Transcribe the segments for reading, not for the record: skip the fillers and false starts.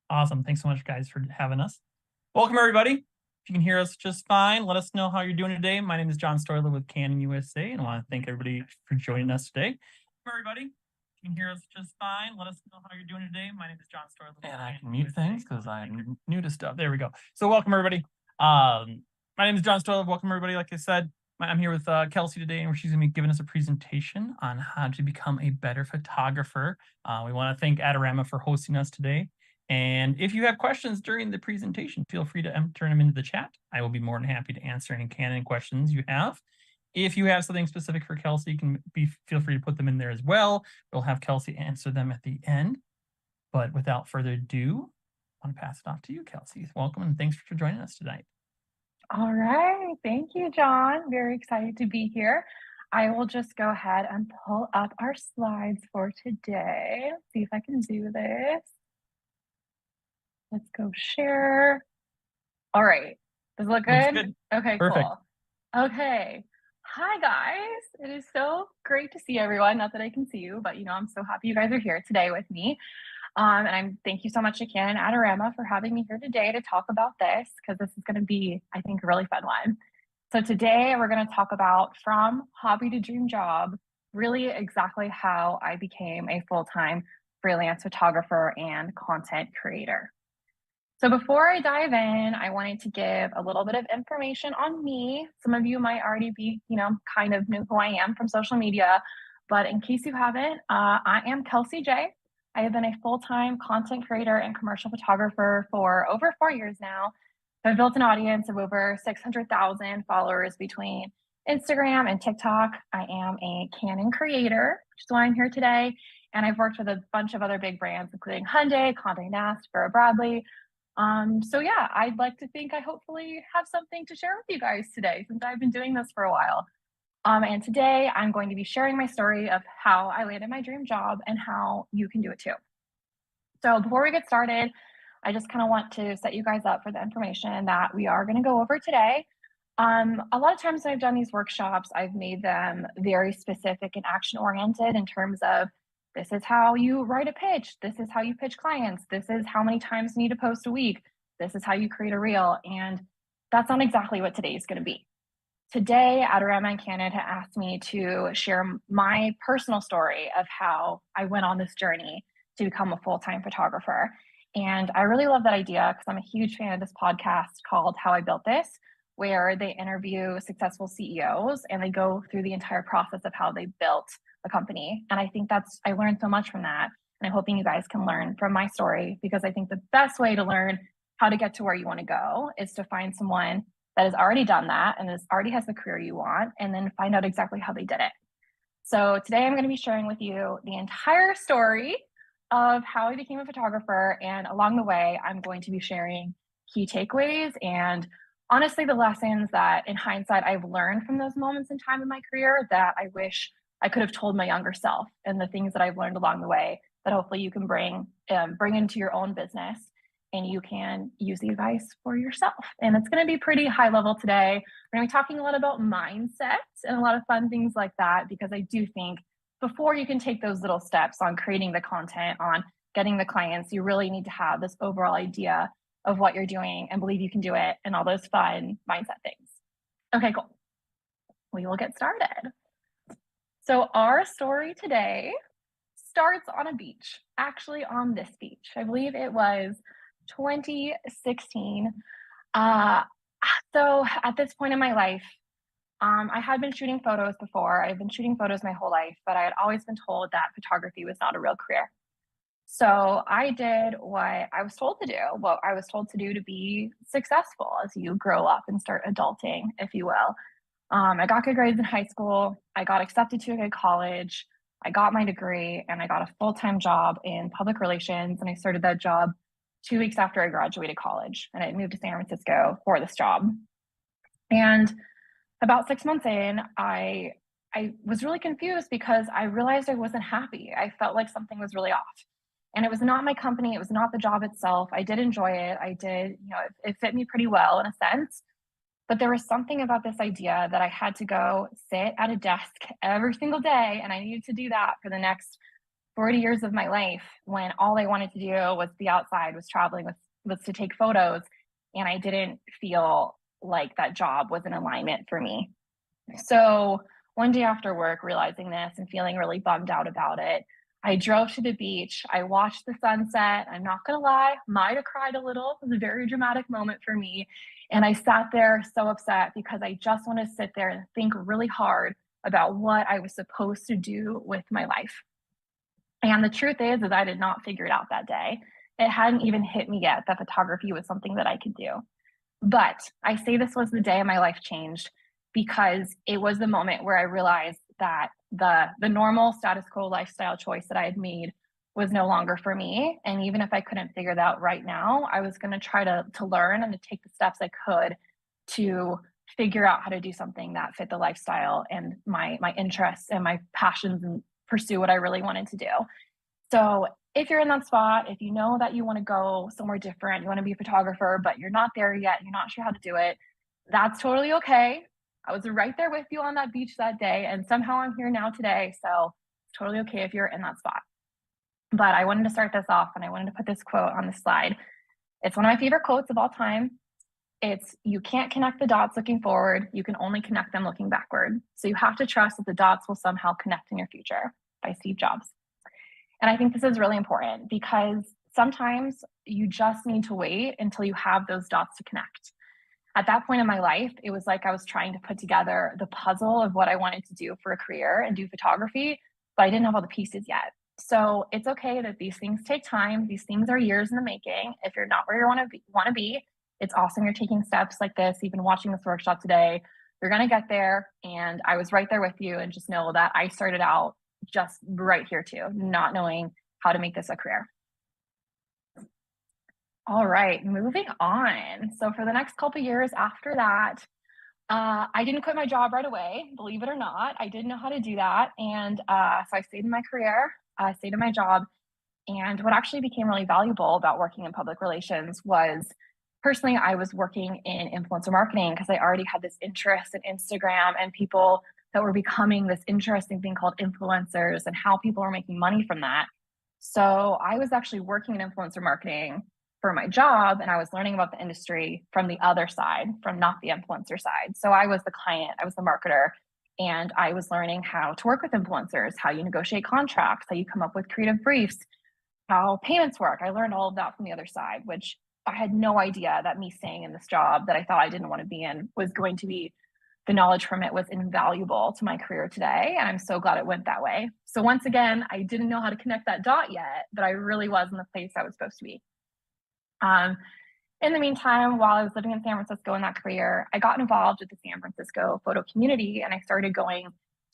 Awesome. Thanks so much, guys, for having us. Welcome, everybody. If you can hear us just fine, let us know how you're doing today. My name is John Stoyler with Canon USA, and I want to thank everybody for joining us today. Welcome, everybody. If you can hear us just fine, let us know how you're doing today. My name is John Stoyler. And I can mute things because I'm new to stuff. There we go. So welcome, everybody. My name is John Stoyler. Welcome, everybody. Like I said, I'm here with Kelsey today, and she's going to be giving us a presentation on how to become a better photographer. We want to thank Adorama for hosting us today. And if you have questions during the presentation, feel free to turn them into the chat. I will be more than happy to answer any Canon questions you have. If you have something specific for Kelsey, you can feel free to put them in there as well. We'll have Kelsey answer them at the end. But without further ado, I want to pass it off to you, Kelsey. Welcome and thanks for joining us tonight. All right. Thank you, John. Very excited to be here. I will just go ahead and pull up our slides for today. Let's see if I can do this. Let's go share. All right. Does it look good? Looks good. Okay, Perfect. Cool. Okay. Hi, guys. It is so great to see everyone. Not that I can see you, but I'm so happy you guys are here today with me. And thank you so much to Canon Adorama for having me here today to talk about this, because this is going to be, I think, a really fun one. So today we're going to talk about from hobby to dream job, really exactly how I became a full-time freelance photographer and content creator. So before I dive in, I wanted to give a little bit of information on me. Some of you might already be, kind of know who I am from social media, but in case you haven't, I am Kelsey J. I have been a full-time content creator and commercial photographer for over 4 years now. I've built an audience of over 600,000 followers between Instagram and TikTok. I am a Canon creator, which is why I'm here today. And I've worked with a bunch of other big brands, including Conde, Nast, Bradley. So yeah, I'd like to think I hopefully have something to share with you guys today, since I've been doing this for a while. And today I'm going to be sharing my story of how I landed my dream job and how you can do it too. So before we get started, I just kind of want to set you guys up for the information that we are going to go over today. A lot of times when I've done these workshops, I've made them very specific and action oriented in terms of, this is how you write a pitch. This is how you pitch clients. This is how many times you need to post a week. This is how you create a reel. And that's not exactly what today is going to be. Today, Adorama and Canon asked me to share my personal story of how I went on this journey to become a full-time photographer. And I really love that idea because I'm a huge fan of this podcast called How I Built This, where they interview successful CEOs and they go through the entire process of how they built a company. And I think I learned so much from that. And I'm hoping you guys can learn from my story, because I think the best way to learn how to get to where you want to go is to find someone that has already done that and already has the career you want, and then find out exactly how they did it. So today I'm going to be sharing with you the entire story of how I became a photographer. And along the way, I'm going to be sharing key takeaways and honestly, the lessons that in hindsight, I've learned from those moments in time in my career that I wish I could have told my younger self, and the things that I've learned along the way that hopefully you can bring into your own business, and you can use the advice for yourself. And it's going to be pretty high level today. We're going to be talking a lot about mindset and a lot of fun things like that, because I do think before you can take those little steps on creating the content, on getting the clients, you really need to have this overall idea of what you're doing and believe you can do it, and all those fun mindset things. Okay, cool. We will get started. So our story today starts on a beach, actually on this beach. I believe it was 2016. So at this point in my life, I had been shooting photos before. I've been shooting photos my whole life, but I had always been told that photography was not a real career. So I did what I was told to do, what I was told to do to be successful as you grow up and start adulting, if you will. I got good grades in high school. I got accepted to a good college. I got my degree, and I got a full-time job in public relations. And I started that job 2 weeks after I graduated college, and I moved to San Francisco for this job. And about 6 months in, I was really confused because I realized I wasn't happy. I felt like something was really off. And it was not my company. It was not the job itself. I did enjoy it. I did, it fit me pretty well in a sense. But there was something about this idea that I had to go sit at a desk every single day, and I needed to do that for the next 40 years of my life when all I wanted to do was be outside, was traveling, was to take photos. And I didn't feel like that job was in alignment for me. So one day after work, realizing this and feeling really bummed out about it, I drove to the beach. I watched the sunset. I'm not going to lie, might have cried a little. It was a very dramatic moment for me. And I sat there so upset because I just wanted to sit there and think really hard about what I was supposed to do with my life. And the truth is I did not figure it out that day. It hadn't even hit me yet that photography was something that I could do. But I say this was the day my life changed because it was the moment where I realized that the normal status quo lifestyle choice that I had made was no longer for me. And even if I couldn't figure that out right now, I was going to try to learn and to take the steps I could to figure out how to do something that fit the lifestyle and my interests and my passions and pursue what I really wanted to do. So if you're in that spot, if you know that you want to go somewhere different, you want to be a photographer, but you're not there yet, you're not sure how to do it, that's totally okay. I was right there with you on that beach that day, and somehow I'm here now today. So it's totally okay if you're in that spot. But I wanted to start this off and I wanted to put this quote on the slide. It's one of my favorite quotes of all time. It's, you can't connect the dots looking forward. You can only connect them looking backward. So you have to trust that the dots will somehow connect in your future, by Steve Jobs. And I think this is really important because sometimes you just need to wait until you have those dots to connect. At that point in my life, it was like I was trying to put together the puzzle of what I wanted to do for a career and do photography, but I didn't have all the pieces yet. So it's okay that these things take time. These things are years in the making. If you're not where you want to be, it's awesome you're taking steps like this. You've been watching this workshop today. You're going to get there. And I was right there with you. And just know that I started out just right here too, not knowing how to make this a career. All right, moving on. So for the next couple years after that, I didn't quit my job right away, believe it or not. I didn't know how to do that. And so I stayed in my career, stayed in my job. And what actually became really valuable about working in public relations was, personally, I was working in influencer marketing because I already had this interest in Instagram and people that were becoming this interesting thing called influencers and how people were making money from that. So I was actually working in influencer marketing for my job, and I was learning about the industry from the other side, from not the influencer side. So I was the client, I was the marketer, and I was learning how to work with influencers, how you negotiate contracts, how you come up with creative briefs, how payments work. I learned all of that from the other side, which I had no idea that me staying in this job that I thought I didn't want to be in was going to be, the knowledge from it was invaluable to my career today. And I'm so glad it went that way. So once again, I didn't know how to connect that dot yet, but I really was in the place I was supposed to be. In the meantime, while I was living in San Francisco in that career, I got involved with the San Francisco photo community and I started going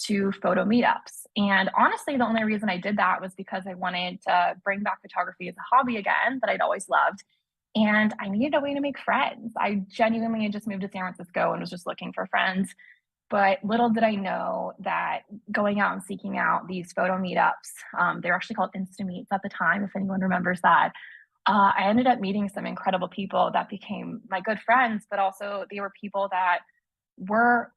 to photo meetups. And honestly, the only reason I did that was because I wanted to bring back photography as a hobby again that I'd always loved. And I needed a way to make friends. I genuinely had just moved to San Francisco and was just looking for friends. But little did I know that going out and seeking out these photo meetups, they were actually called Insta Meets at the time, if anyone remembers that. I ended up meeting some incredible people that became my good friends, but also they were people that were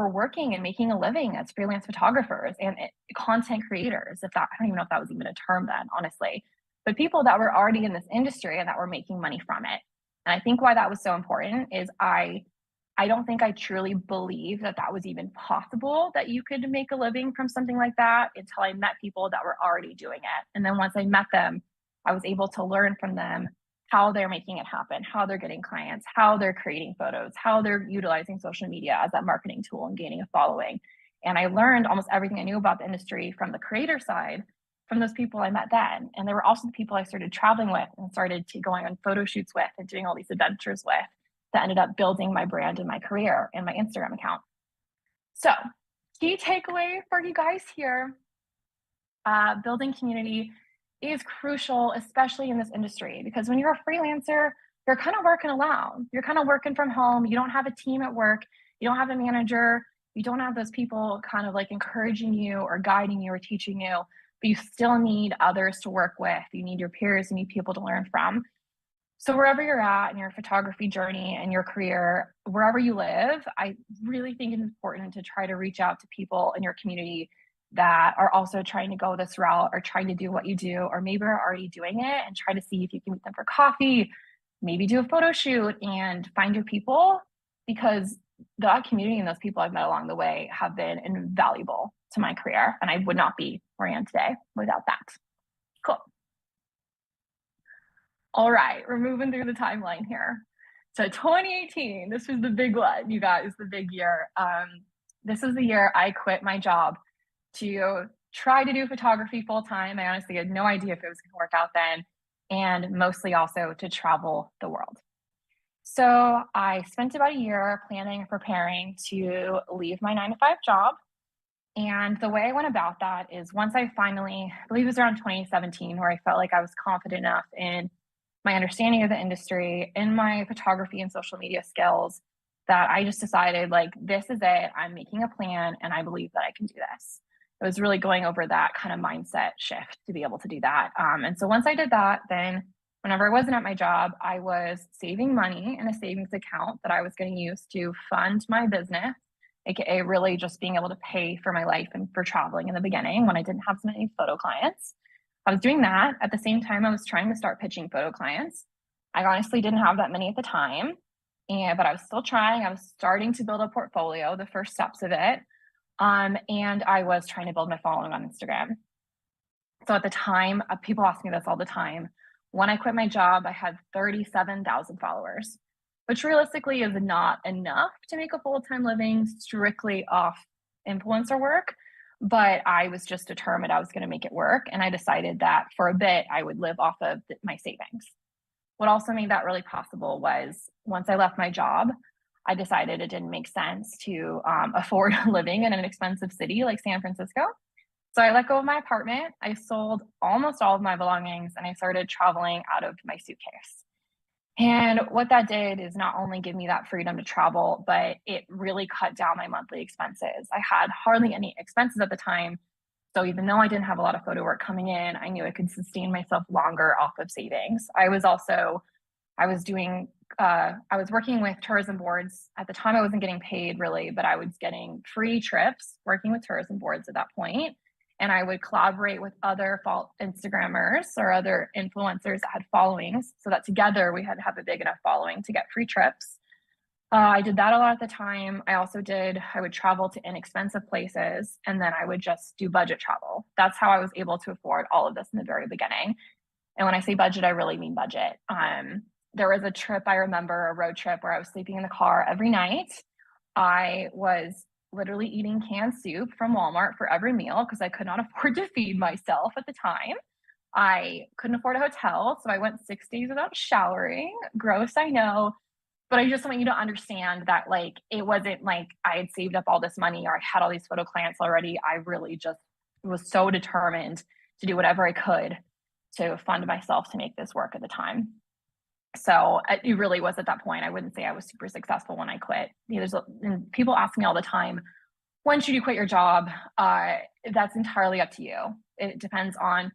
working and making a living as freelance photographers and content creators. I don't even know if that was even a term then, honestly, but people that were already in this industry and that were making money from it. And I think why that was so important is I don't think I truly believed that that was even possible, that you could make a living from something like that, until I met people that were already doing it. And then once I met them, I was able to learn from them how they're making it happen, how they're getting clients, how they're creating photos, how they're utilizing social media as that marketing tool and gaining a following. And I learned almost everything I knew about the industry from the creator side from those people I met then. And they were also the people I started traveling with and started to going on photo shoots with and doing all these adventures with, that ended up building my brand and my career and my Instagram account. So key takeaway for you guys here, building community is crucial, especially in this industry, because when you're a freelancer, you're kind of working alone. You're kind of working from home. You don't have a team at work. You don't have a manager. You don't have those people kind of like encouraging you or guiding you or teaching you, but you still need others to work with. You need your peers. You need people to learn from. So wherever you're at in your photography journey and your career, wherever you live, I really think it's important to try to reach out to people in your community that are also trying to go this route or trying to do what you do, or maybe are already doing it, and try to see if you can meet them for coffee, maybe do a photo shoot and find your people, because that community and those people I've met along the way have been invaluable to my career, and I would not be where I am today without that. Cool. All right, we're moving through the timeline here. So 2018, this was the big one, you guys, the big year. This is the year I quit my job to try to do photography full time. I honestly had no idea if it was going to work out then, and mostly also to travel the world. So I spent about a year planning and preparing to leave my 9-to-5 job. And the way I went about that is, once I finally, I believe it was around 2017, where I felt like I was confident enough in my understanding of the industry, in my photography and social media skills, that I just decided, like, this is it. I'm making a plan and I believe that I can do this. It was really going over that kind of mindset shift to be able to do that. And so once I did that, then whenever I wasn't at my job, I was saving money in a savings account that I was going to use to fund my business, aka really just being able to pay for my life and for traveling in the beginning when I didn't have so many photo clients. I was doing that. At the same time, I was trying to start pitching photo clients. I honestly didn't have that many at the time, but I was still trying. I was starting to build a portfolio, the first steps of it. And I was trying to build my following on Instagram. So at the time, people ask me this all the time. When I quit my job, I had 37,000 followers, which realistically is not enough to make a full-time living strictly off influencer work. But I was just determined I was going to make it work. And I decided that for a bit, I would live off of my savings. What also made that really possible was, once I left my job, I decided it didn't make sense to afford living in an expensive city like San Francisco. So I let go of my apartment. I sold almost all of my belongings and I started traveling out of my suitcase. And what that did is not only give me that freedom to travel, but it really cut down my monthly expenses. I had hardly any expenses at the time. So even though I didn't have a lot of photo work coming in, I knew I could sustain myself longer off of savings. I was working with tourism boards. At the time, I wasn't getting paid really, but I was getting free trips working with tourism boards at that point. And I would collaborate with other Instagrammers or other influencers that had followings, so that together we had to have a big enough following to get free trips. I did that a lot at the time. I would travel to inexpensive places, and then I would just do budget travel. That's how I was able to afford all of this in the very beginning. And when I say budget, I really mean budget. There was a trip, I remember, a road trip, where I was sleeping in the car every night. I was literally eating canned soup from Walmart for every meal because I could not afford to feed myself at the time. I couldn't afford a hotel, so I went 6 days without showering. Gross, I know. But I just want you to understand that, like, it wasn't like I had saved up all this money or I had all these photo clients already. I really just was so determined to do whatever I could to fund myself to make this work at the time. So it really was at that point. I wouldn't say I was super successful when I quit. And people ask me all the time, when should you quit your job? That's entirely up to you. It depends on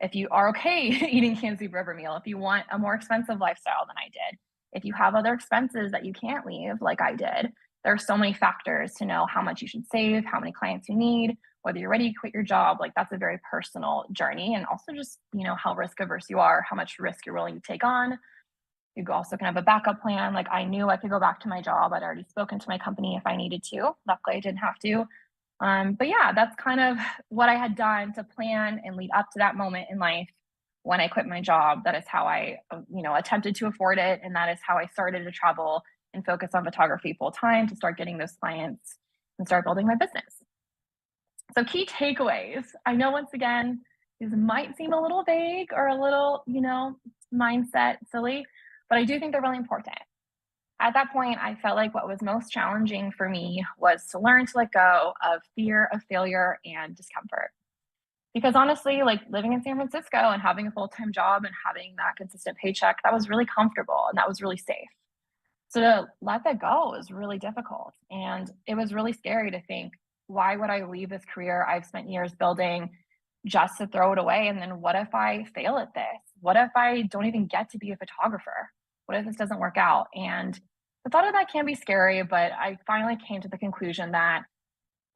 if you are okay eating canned soup for every meal, if you want a more expensive lifestyle than I did, if you have other expenses that you can't leave like I did. There are so many factors to know how much you should save, how many clients you need, whether you're ready to quit your job. Like, that's a very personal journey. And also just, how risk averse you are, how much risk you're willing to take on. You also can have a backup plan. Like, I knew I could go back to my job. I'd already spoken to my company if I needed to. Luckily, I didn't have to. But yeah, that's kind of what I had done to plan and lead up to that moment in life when I quit my job. That is how I, attempted to afford it. And that is how I started to travel and focus on photography full time to start getting those clients and start building my business. So key takeaways. I know, once again, these might seem a little vague or a little, mindset silly, but I do think they're really important. At that point, I felt like what was most challenging for me was to learn to let go of fear of failure and discomfort. Because honestly, like, living in San Francisco and having a full-time job and having that consistent paycheck, that was really comfortable and that was really safe. So to let that go was really difficult. And it was really scary to think, why would I leave this career I've spent years building just to throw it away? And then what if I fail at this? What if I don't even get to be a photographer? What if this doesn't work out? And the thought of that can be scary, but I finally came to the conclusion that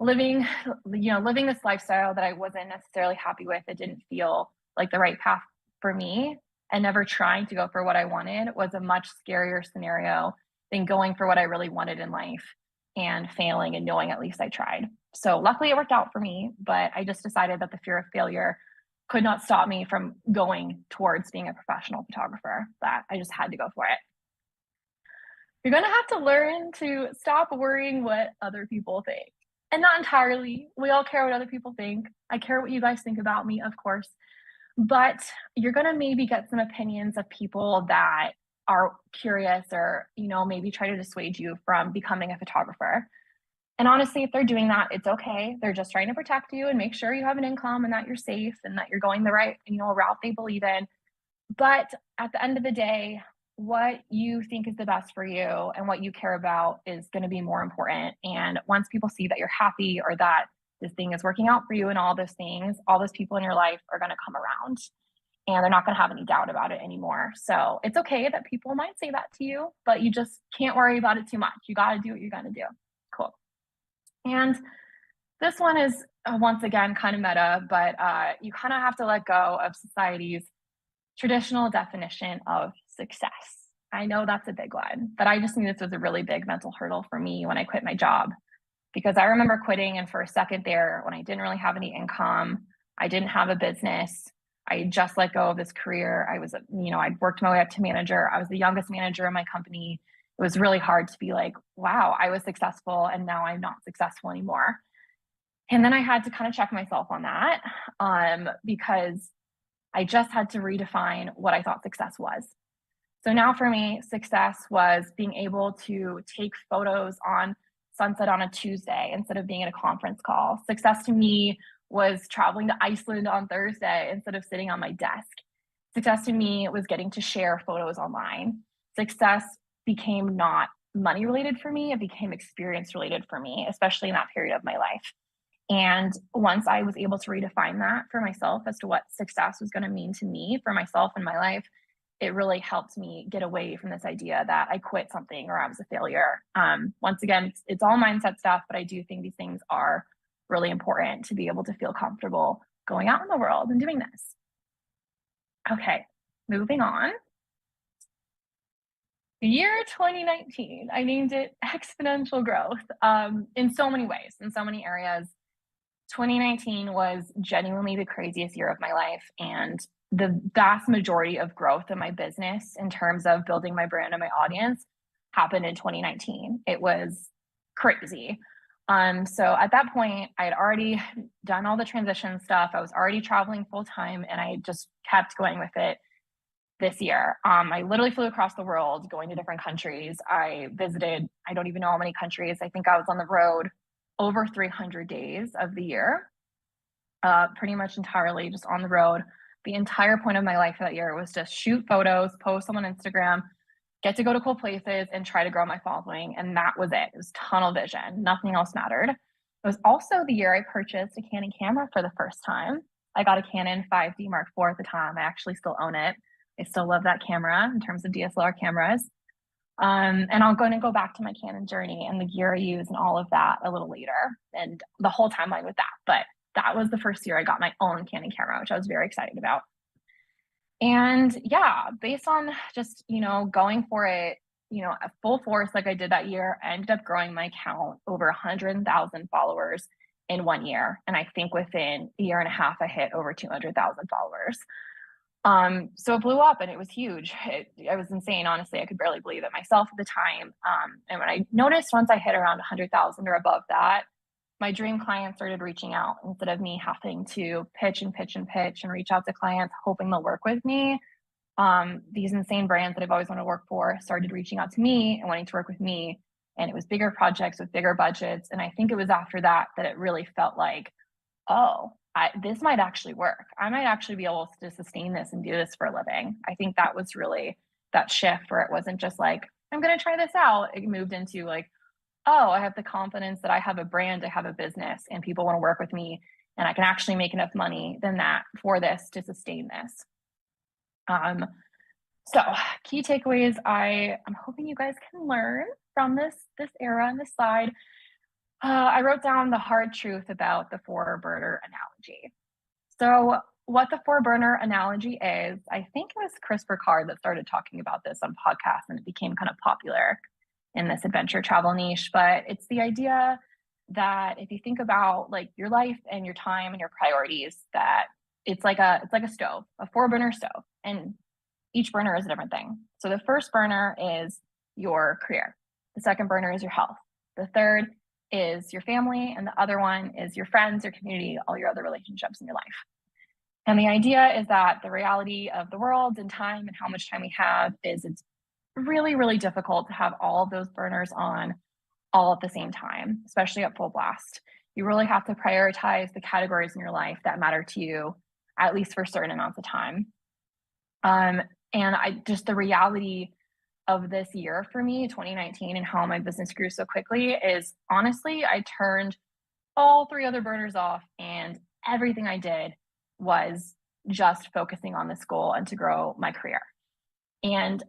living, living this lifestyle that I wasn't necessarily happy with. It didn't feel like the right path for me, and never trying to go for what I wanted was a much scarier scenario than going for what I really wanted in life and failing and knowing at least I tried. So luckily it worked out for me, but I just decided that the fear of failure could not stop me from going towards being a professional photographer, that I just had to go for it. You're going to have to learn to stop worrying what other people think. And not entirely. We all care what other people think. I care what you guys think about me, of course. But you're going to maybe get some opinions of people that are curious, or, maybe try to dissuade you from becoming a photographer. And honestly, if they're doing that, it's okay. They're just trying to protect you and make sure you have an income and that you're safe and that you're going the right, route they believe in. But at the end of the day, what you think is the best for you and what you care about is going to be more important. And once people see that you're happy, or that this thing is working out for you and all those things, all those people in your life are going to come around, and they're not going to have any doubt about it anymore. So it's okay that people might say that to you, but you just can't worry about it too much. You got to do what you're going to do. Cool. And this one is once again kind of meta, but you kind of have to let go of society's traditional definition of success. I know that's a big one, but I just knew this was a really big mental hurdle for me when I quit my job, because I remember quitting, and for a second there, when I didn't really have any income, I didn't have a business, I just let go of this career. I'd worked my way up to manager. I was the youngest manager in my company. It was really hard to be like, wow, I was successful and now I'm not successful anymore. And then I had to kind of check myself on that, because I just had to redefine what I thought success was. So now for me, success was being able to take photos on sunset on a Tuesday instead of being at a conference call. Success to me was traveling to Iceland on Thursday instead of sitting on my desk. Success to me was getting to share photos online. Success became not money related for me, it became experience related for me, especially in that period of my life. And once I was able to redefine that for myself as to what success was going to mean to me, for myself and my life, it really helped me get away from this idea that I quit something or I was a failure. Once again, it's all mindset stuff, but I do think these things are really important to be able to feel comfortable going out in the world and doing this. Okay, moving on. The year 2019, I named it exponential growth, in so many ways, in so many areas. 2019 was genuinely the craziest year of my life, and the vast majority of growth in my business in terms of building my brand and my audience happened in 2019. It was crazy. So at that point, I had already done all the transition stuff. I was already traveling full time, and I just kept going with it this year. I literally flew across the world, going to different countries. I visited, I don't even know how many countries. I think I was on the road over 300 days of the year, pretty much entirely just on the road. The entire point of my life that year was just shoot photos, post them on Instagram, get to go to cool places, and try to grow my following. And that was it. It was tunnel vision. Nothing else mattered. It was also the year I purchased a Canon camera for the first time. I got a Canon 5D Mark IV at the time. I actually still own it. I still love that camera in terms of DSLR cameras. And I'm going to go back to my Canon journey and the gear I use and all of that a little later, and the whole timeline with that. But that was the first year I got my own Canon camera, which I was very excited about. And yeah, based on just, going for it, at full force like I did that year, I ended up growing my account over 100,000 followers in 1 year. And I think within a year and a half, I hit over 200,000 followers. So it blew up and it was huge. It was insane. Honestly, I could barely believe it myself at the time. And when I noticed once I hit around 100,000 or above that, my dream clients started reaching out instead of me having to pitch and pitch and pitch and reach out to clients hoping they'll work with me. These insane brands that I've always wanted to work for started reaching out to me and wanting to work with me. And it was bigger projects with bigger budgets. And I think it was after that that it really felt like, oh, this might actually work. I might actually be able to sustain this and do this for a living. I think that was really that shift where it wasn't just like, I'm going to try this out. It moved into like, oh, I have the confidence that I have a brand, I have a business, and people want to work with me, and I can actually make enough money than that for this to sustain this. So key takeaways I'm hoping you guys can learn from this era and this slide. I wrote down the hard truth about the four burner analogy. So, what the four burner analogy is, I think it was Christopher Card that started talking about this on podcasts and it became kind of popular in this adventure travel niche. But it's the idea that if you think about like your life and your time and your priorities, that it's like a stove, a four burner stove, and each burner is a different thing. So the first burner is your career. The second burner is your health. The third is your family, and the other one is your friends, your community, all your other relationships in your life. And the idea is that the reality of the world and time and how much time we have is it's really, really difficult to have all of those burners on all at the same time, especially at full blast. You really have to prioritize the categories in your life that matter to you, at least for certain amounts of time. Um, and I just the reality of this year for me, 2019, and how my business grew so quickly is honestly, I turned all three other burners off, and everything I did was just focusing on this goal and to grow my career. And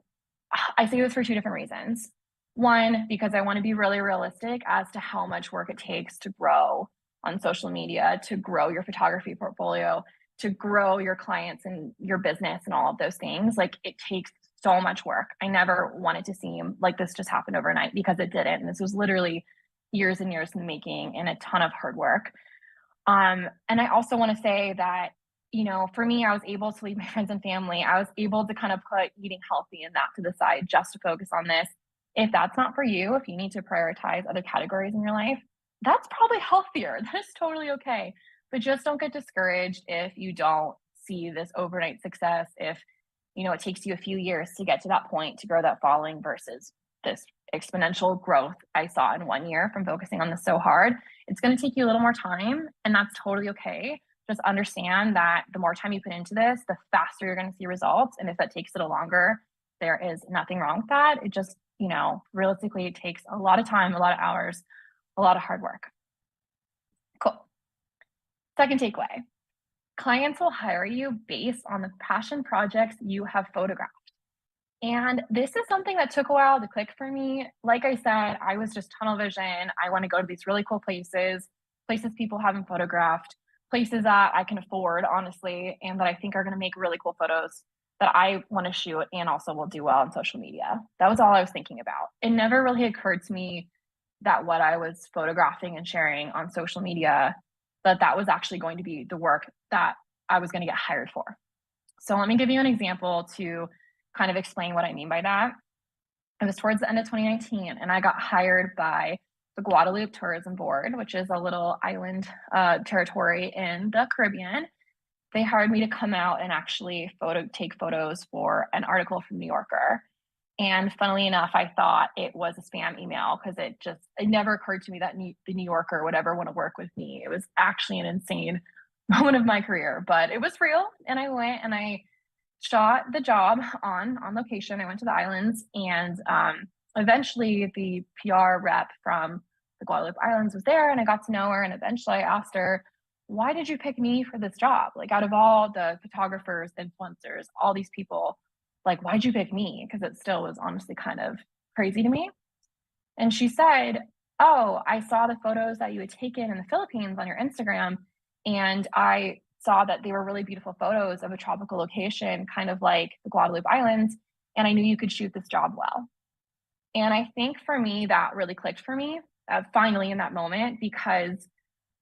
I say this for two different reasons. One, because I want to be really realistic as to how much work it takes to grow on social media, to grow your photography portfolio, to grow your clients and your business and all of those things. Like it takes so much work. I never wanted to seem like this just happened overnight because it didn't. And this was literally years and years in the making and a ton of hard work. And I also want to say that, you know, for me, I was able to leave my friends and family. I was able to kind of put eating healthy and that to the side just to focus on this. If that's not for you, if you need to prioritize other categories in your life, that's probably healthier. That is totally okay. But just don't get discouraged if you don't see this overnight success, if, you know, it takes you a few years to get to that point to grow that following versus this exponential growth I saw in 1 year from focusing on this so hard. It's going to take you a little more time, and that's totally okay. Just understand that the more time you put into this, the faster you're going to see results. And if that takes it a longer, there is nothing wrong with that. It just, you know, realistically, it takes a lot of time, a lot of hours, a lot of hard work. Cool. Second takeaway, clients will hire you based on the passion projects you have photographed. And this is something that took a while to click for me. Like I said, I was just tunnel vision. I want to go to these really cool places, places people haven't photographed, places that I can afford, honestly, and that I think are going to make really cool photos that I want to shoot and also will do well on social media. That was all I was thinking about. It never really occurred to me that what I was photographing and sharing on social media, that was actually going to be the work that I was going to get hired for. So let me give you an example to kind of explain what I mean by that. It was towards the end of 2019, and I got hired by the Guadeloupe Tourism Board, which is a little island territory in the Caribbean. They hired me to come out and actually take photos for an article from New Yorker. And funnily enough, I thought it was a spam email because it never occurred to me that the New Yorker would ever want to work with me. It was actually an insane moment of my career, but it was real. And I went and I shot the job on location. I went to the islands, and eventually the PR rep from the Guadeloupe Islands was there, and I got to know her. And eventually I asked her, why did you pick me for this job? Like, out of all the photographers, influencers, all these people, like, why'd you pick me? Because it still was honestly kind of crazy to me. And she said, oh, I saw the photos that you had taken in the Philippines on your Instagram, and I saw that they were really beautiful photos of a tropical location, kind of like the Guadeloupe Islands, and I knew you could shoot this job well. And I think for me, that really clicked for me finally in that moment, because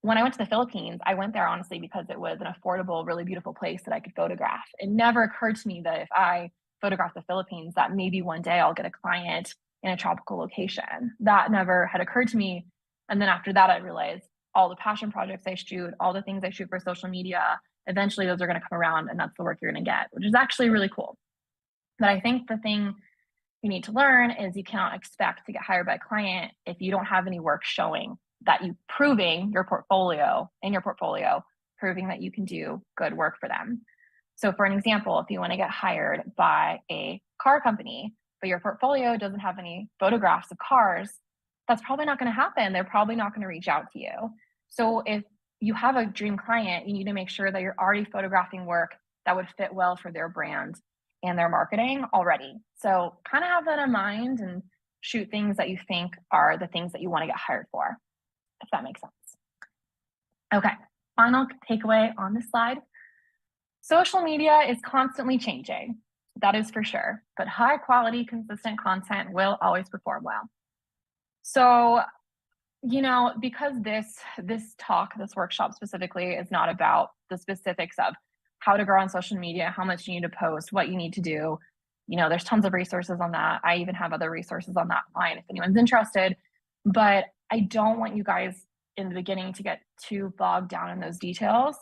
when I went to the Philippines, I went there honestly because it was an affordable, really beautiful place that I could photograph. It never occurred to me that if I photograph the Philippines, that maybe one day I'll get a client in a tropical location. That never had occurred to me. And then after that, I realized all the passion projects I shoot, all the things I shoot for social media, eventually those are going to come around, and that's the work you're going to get, which is actually really cool. But I think the thing you need to learn is you cannot expect to get hired by a client if you don't have any work showing that you proving your portfolio, proving that you can do good work for them. So for an example, if you want to get hired by a car company, but your portfolio doesn't have any photographs of cars, that's probably not going to happen. They're probably not going to reach out to you. So if you have a dream client, you need to make sure that you're already photographing work that would fit well for their brand and their marketing already. So kind of have that in mind and shoot things that you think are the things that you want to get hired for. if that makes sense. Okay, final takeaway on this slide. Social media is constantly changing, that is for sure, but high quality, consistent content will always perform well. So, you know, because this workshop specifically is not about the specifics of how to grow on social media, how much you need to post, what you need to do. You know, there's tons of resources on that. I even have other resources on that line if anyone's interested. But I don't want you guys in the beginning to get too bogged down in those details,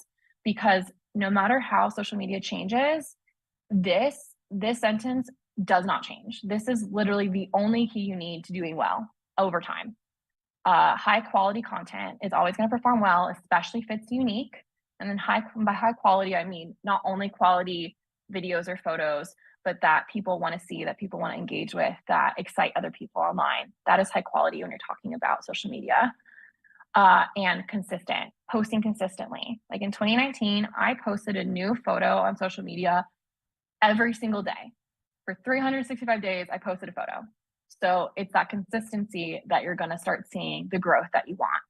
because no matter how social media changes, this sentence does not change. This is literally the only key you need to doing well over time. High quality content is always going to perform well, especially if it's unique. And then by high quality, I mean not only quality videos or photos, but that people want to see, that people want to engage with, that excite other people online. That is high quality when you're talking about social media. And consistent, posting consistently. Like in 2019, I posted a new photo on social media every single day. For 365 days, I posted a photo. So it's that consistency that you're going to start seeing the growth that you want.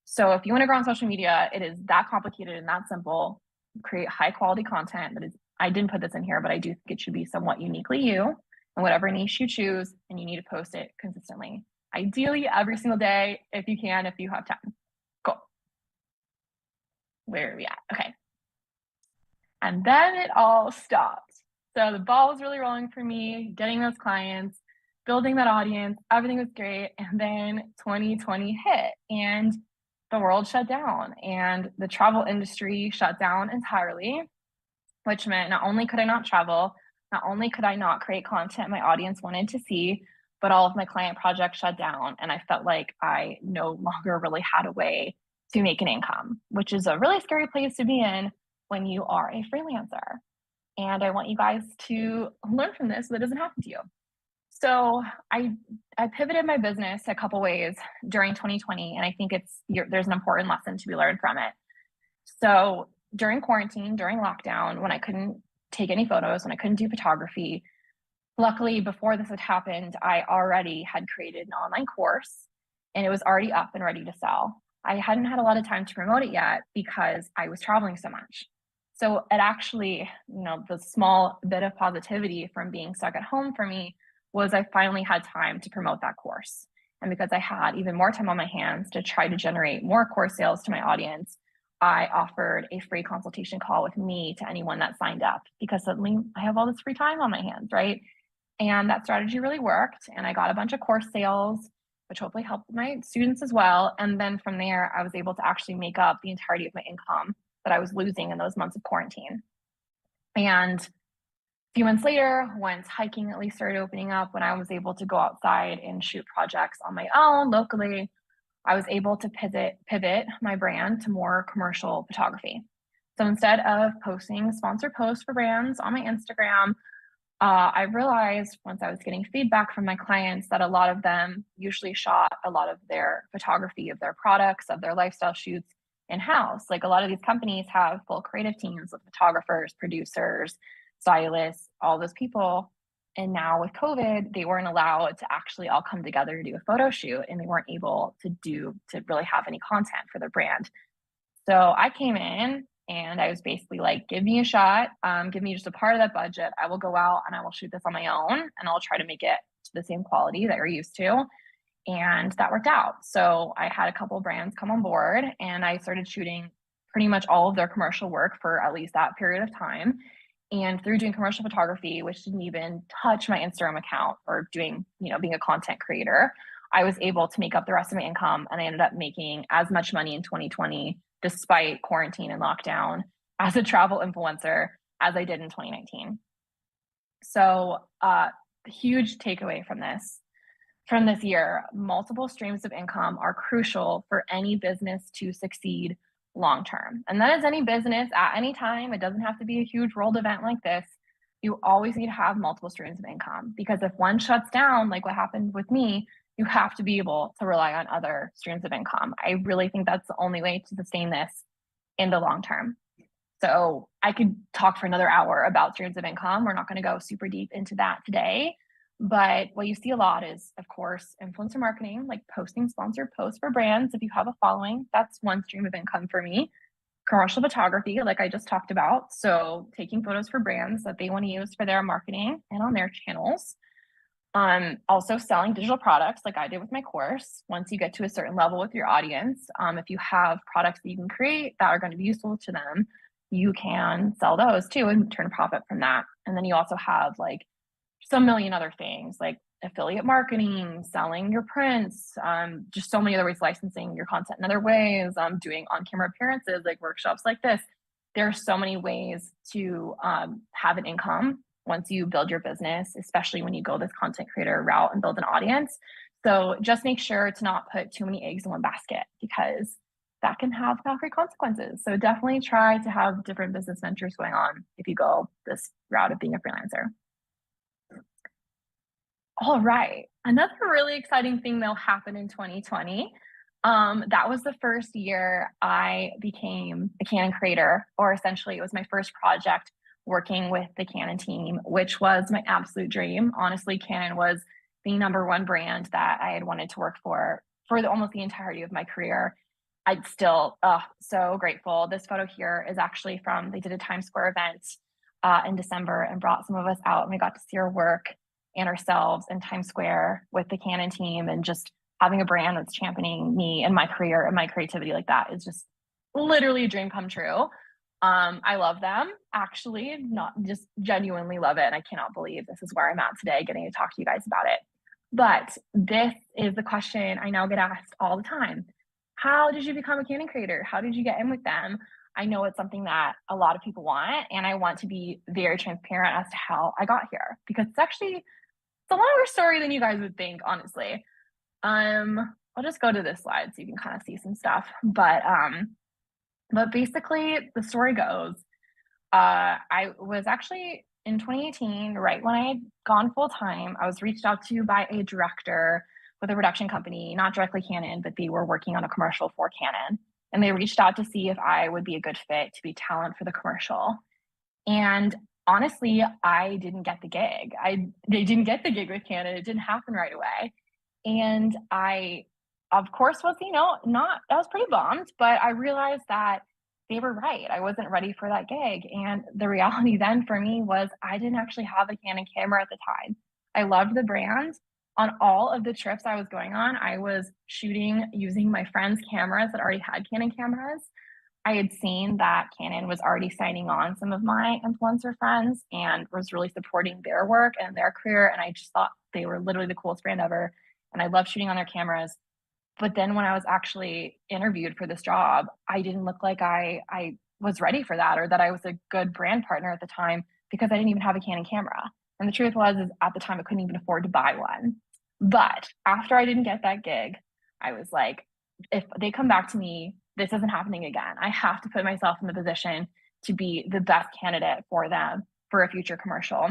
So if you want to grow on social media, it is that complicated and that simple. Create high quality content that is, I didn't put this in here, but I do think it should be somewhat uniquely you and whatever niche you choose, and you need to post it consistently. Ideally every single day if you can, if you have time. Cool. Where are we at? Okay. And then it all stopped. So the ball was really rolling for me, getting those clients, building that audience, everything was great. And then 2020 hit and the world shut down and the travel industry shut down entirely, which meant not only could I not travel, not only could I not create content my audience wanted to see, but all of my client projects shut down. And I felt like I no longer really had a way to make an income, which is a really scary place to be in when you are a freelancer. And I want you guys to learn from this so that it doesn't happen to you. So I pivoted my business a couple ways during 2020, and I think there's an important lesson to be learned from it. So during quarantine, during lockdown, when I couldn't take any photos, when I couldn't do photography, luckily before this had happened, I already had created an online course and it was already up and ready to sell. I hadn't had a lot of time to promote it yet because I was traveling so much. So it actually, you know, the small bit of positivity from being stuck at home for me was I finally had time to promote that course. And because I had even more time on my hands to try to generate more course sales to my audience, I offered a free consultation call with me to anyone that signed up, because suddenly I have all this free time on my hands, right? And that strategy really worked. And I got a bunch of course sales, which hopefully helped my students as well. And then from there, I was able to actually make up the entirety of my income that I was losing in those months of quarantine. And a few months later, once hiking at least started opening up, when I was able to go outside and shoot projects on my own locally, I was able to pivot my brand to more commercial photography. So instead of posting sponsored posts for brands on my Instagram, I realized once I was getting feedback from my clients that a lot of them usually shot a lot of their photography of their products, of their lifestyle shoots in-house. Like a lot of these companies have full creative teams of photographers, producers, stylists, all those people. And now with COVID, they weren't allowed to actually all come together to do a photo shoot, and they weren't able to really have any content for their brand. So I came in and I was basically like, give me a shot, give me just a part of that budget. I will go out and I will shoot this on my own, and I'll try to make it to the same quality that you're used to. And that worked out. So I had a couple brands come on board and I started shooting pretty much all of their commercial work for at least that period of time. And through doing commercial photography, which didn't even touch my Instagram account, or doing, you know, being a content creator, I was able to make up the rest of my income. And I ended up making as much money in 2020, despite quarantine and lockdown, as a travel influencer as I did in 2019. So huge takeaway from this year: multiple streams of income are crucial for any business to succeed long term. And that is any business at any time. It doesn't have to be a huge world event like this. You always need to have multiple streams of income, because if one shuts down, like what happened with me, you have to be able to rely on other streams of income. I really think that's the only way to sustain this in the long term. So I could talk for another hour about streams of income. We're not going to go super deep into that today. But what you see a lot is, of course, influencer marketing, like posting sponsored posts for brands. If you have a following, that's one stream of income for me. Commercial photography, like I just talked about. So taking photos for brands that they want to use for their marketing and on their channels. Also selling digital products like I did with my course. Once you get to a certain level with your audience, if you have products that you can create that are going to be useful to them, you can sell those too and turn a profit from that. And then you also have like some million other things like affiliate marketing, selling your prints, just so many other ways, licensing your content in other ways, doing on-camera appearances like workshops like this. There are so many ways to have an income once you build your business, especially when you go this content creator route and build an audience. So just make sure to not put too many eggs in one basket, because that can have concrete consequences. So definitely try to have different business ventures going on if you go this route of being a freelancer. All right. Another really exciting thing that'll happen in 2020. That was the first year I became a Canon creator, or essentially it was my first project working with the Canon team, which was my absolute dream. Honestly, Canon was the number one brand that I had wanted to work for almost the entirety of my career. I'd still so grateful. This photo here is actually from, they did a Times Square event in December and brought some of us out, and we got to see our work and ourselves in Times Square with the Canon team, and just having a brand that's championing me and my career and my creativity like that is just literally a dream come true. I love them, actually, not just genuinely love it. And I cannot believe this is where I'm at today, getting to talk to you guys about it. But this is the question I now get asked all the time. How did you become a Canon creator? How did you get in with them? I know it's something that a lot of people want, and I want to be very transparent as to how I got here, because it's a longer story than you guys would think, honestly. I'll just go to this slide so you can kind of see some stuff. But basically, the story goes, I was actually in 2018, right when I had gone full time, I was reached out to by a director with a production company, not directly Canon, but they were working on a commercial for Canon. And they reached out to see if I would be a good fit to be talent for the commercial. And honestly, I didn't get the gig. They didn't get the gig with Canon. It didn't happen right away. And I, of course, was, I was pretty bummed, but I realized that they were right. I wasn't ready for that gig. And the reality then for me was I didn't actually have a Canon camera at the time. I loved the brand. On all of the trips I was going on, I was shooting using my friends' cameras that already had Canon cameras. I had seen that Canon was already signing on some of my influencer friends and was really supporting their work and their career. And I just thought they were literally the coolest brand ever. And I loved shooting on their cameras. But then when I was actually interviewed for this job, I didn't look like I was ready for that, or that I was a good brand partner at the time, because I didn't even have a Canon camera. And the truth was, is at the time I couldn't even afford to buy one. But after I didn't get that gig, I was like, if they come back to me, this isn't happening again. I have to put myself in the position to be the best candidate for them for a future commercial.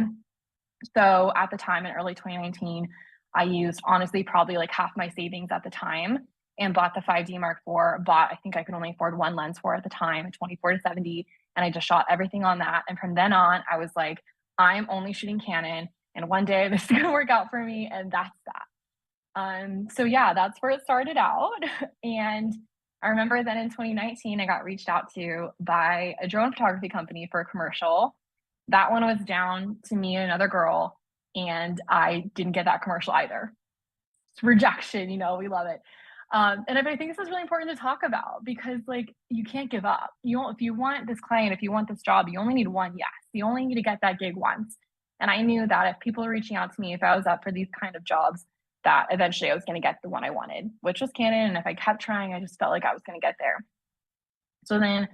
So at the time in early 2019, I used honestly probably like half my savings at the time and bought the 5D Mark IV. I think I could only afford one lens for at the time, 24-70. And I just shot everything on that. And from then on, I was like, I'm only shooting Canon, and one day this is going to work out for me. And that's that. So yeah, that's where it started out. And I remember then in 2019, I got reached out to by a drone photography company for a commercial. That one was down to me and another girl, and I didn't get that commercial either. It's rejection, we love it. And I think this is really important to talk about, because like, you can't give up. If you want this client, if you want this job, you only need one yes. You only need to get that gig once. And I knew that if people were reaching out to me, if I was up for these kind of jobs, that eventually I was going to get the one I wanted, which was Canon. And if I kept trying, I just felt like I was going to get there. So then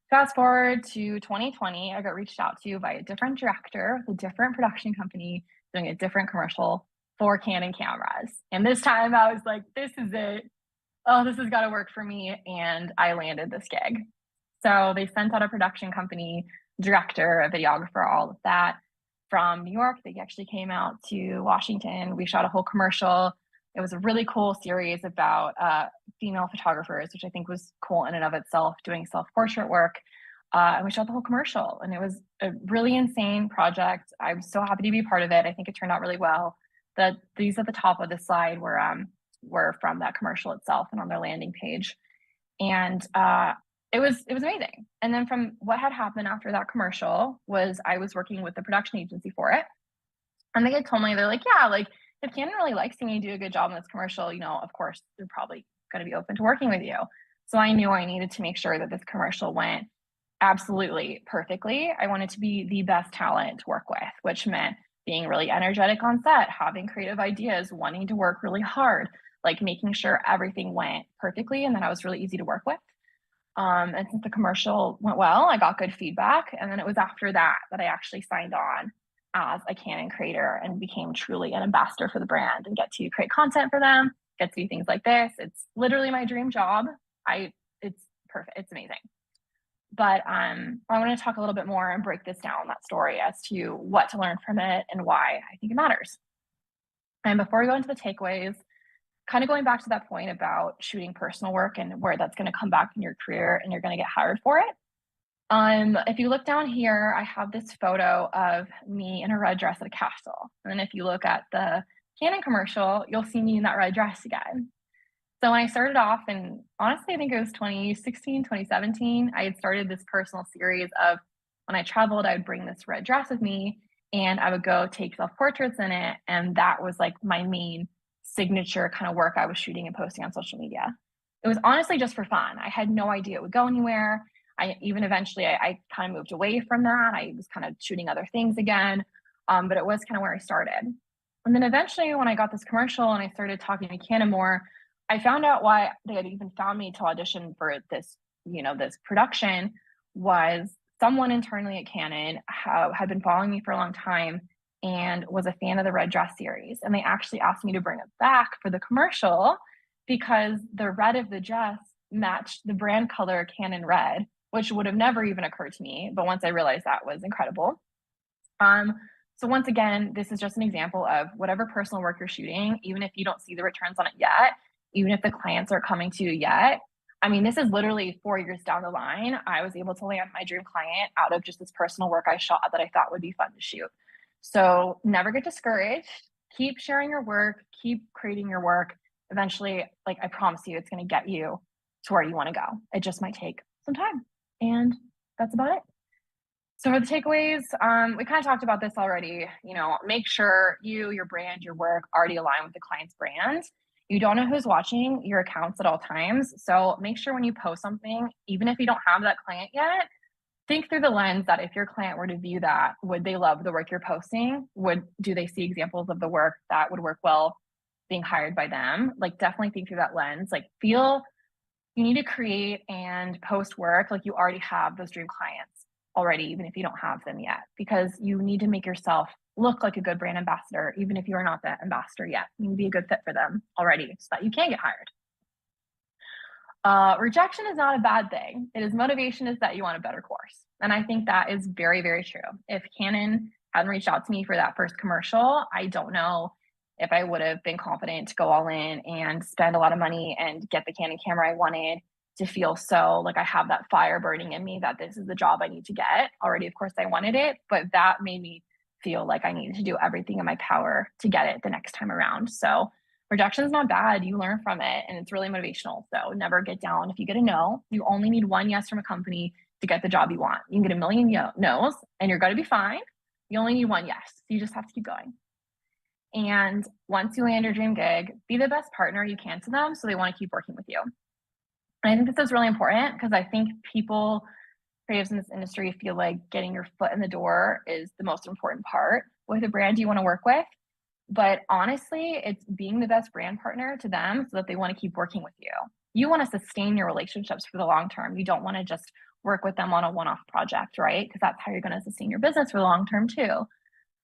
fast forward to 2020, I got reached out to by a different director with a different production company doing a different commercial for Canon cameras. And this time I was like, this is it. Oh, this has got to work for me. And I landed this gig. So they sent out a production company, director, a videographer, all of that from New York. They actually came out to Washington. We shot a whole commercial. It was a really cool series about female photographers, which I think was cool in and of itself, doing self-portrait work. And we shot the whole commercial, and it was a really insane project. I'm so happy to be part of it. I think it turned out really well. these at the top of the slide were from that commercial itself and on their landing page. And it was amazing. And then from what had happened after that commercial was I was working with the production agency for it. And they had told me, they're like, yeah, like if Canon really likes seeing you do a good job in this commercial, you know, of course, they're probably going to be open to working with you. So I knew I needed to make sure that this commercial went absolutely perfectly. I wanted to be the best talent to work with, which meant being really energetic on set, having creative ideas, wanting to work really hard, like making sure everything went perfectly and that I was really easy to work with. And since the commercial went well, I got good feedback. And then it was after that I actually signed on as a Canon creator and became truly an ambassador for the brand and get to create content for them, get to do things like this. It's literally my dream job. It's perfect. It's amazing. But I want to talk a little bit more and break this down, that story, as to what to learn from it and why I think it matters. And before we go into the takeaways, kind of going back to that point about shooting personal work and where that's going to come back in your career and you're going to get hired for it. If you look down here, I have this photo of me in a red dress at a castle. And then if you look at the Canon commercial, you'll see me in that red dress again. So when I started off, and honestly, I think it was 2016, 2017, I had started this personal series of when I traveled, I would bring this red dress with me and I would go take self-portraits in it. And that was like my main signature kind of work I was shooting and posting on social media. It was honestly just for fun. I had no idea it would go anywhere. I kind of moved away from that. I was kind of shooting other things again, but it was kind of where I started. And then eventually when I got this commercial and I started talking to Canon more, I found out why they had even found me to audition for this, this production was someone internally at Canon had been following me for a long time and was a fan of the red dress series. And they actually asked me to bring it back for the commercial because the red of the dress matched the brand color Canon red, which would have never even occurred to me. But once I realized that was incredible. So once again, this is just an example of whatever personal work you're shooting, even if you don't see the returns on it yet, even if the clients aren't coming to you yet. I mean, this is literally 4 years down the line. I was able to land my dream client out of just this personal work I shot that I thought would be fun to shoot. So never get discouraged. Keep sharing your work, keep creating your work. Eventually, like I promise you, it's going to get you to where you want to go. It just might take some time. And that's about it. So for the takeaways, we kind of talked about this already. Make sure your brand, your work already align with the client's brand. You don't know who's watching your accounts at all times. So make sure when you post something, even if you don't have that client yet, think through the lens that if your client were to view that, would they love the work you're posting? Do they see examples of the work that would work well being hired by them? Like definitely think through that lens. Like feel you need to create and post work like you already have those dream clients already, even if you don't have them yet, because you need to make yourself look like a good brand ambassador, even if you are not that ambassador yet. You need to be a good fit for them already so that you can get hired. Rejection is not a bad thing. It is motivation is that you want a better course. And I think that is very, very true. If Canon hadn't reached out to me for that first commercial, I don't know if I would have been confident to go all in and spend a lot of money and get the Canon camera I wanted to feel so like I have that fire burning in me that this is the job I need to get. Already, of course, I wanted it, but that made me feel like I needed to do everything in my power to get it the next time around. So rejection is not bad. You learn from it and it's really motivational. So never get down. If you get a no, you only need one yes from a company to get the job you want. You can get a million no's and you're going to be fine. You only need one yes. So you just have to keep going. And once you land your dream gig, be the best partner you can to them so they want to keep working with you. And I think this is really important because I think creatives in this industry feel like getting your foot in the door is the most important part with a brand you want to work with. But honestly, it's being the best brand partner to them so that they want to keep working with you. You want to sustain your relationships for the long term. You don't want to just work with them on a one-off project, right? Because that's how you're going to sustain your business for the long term too.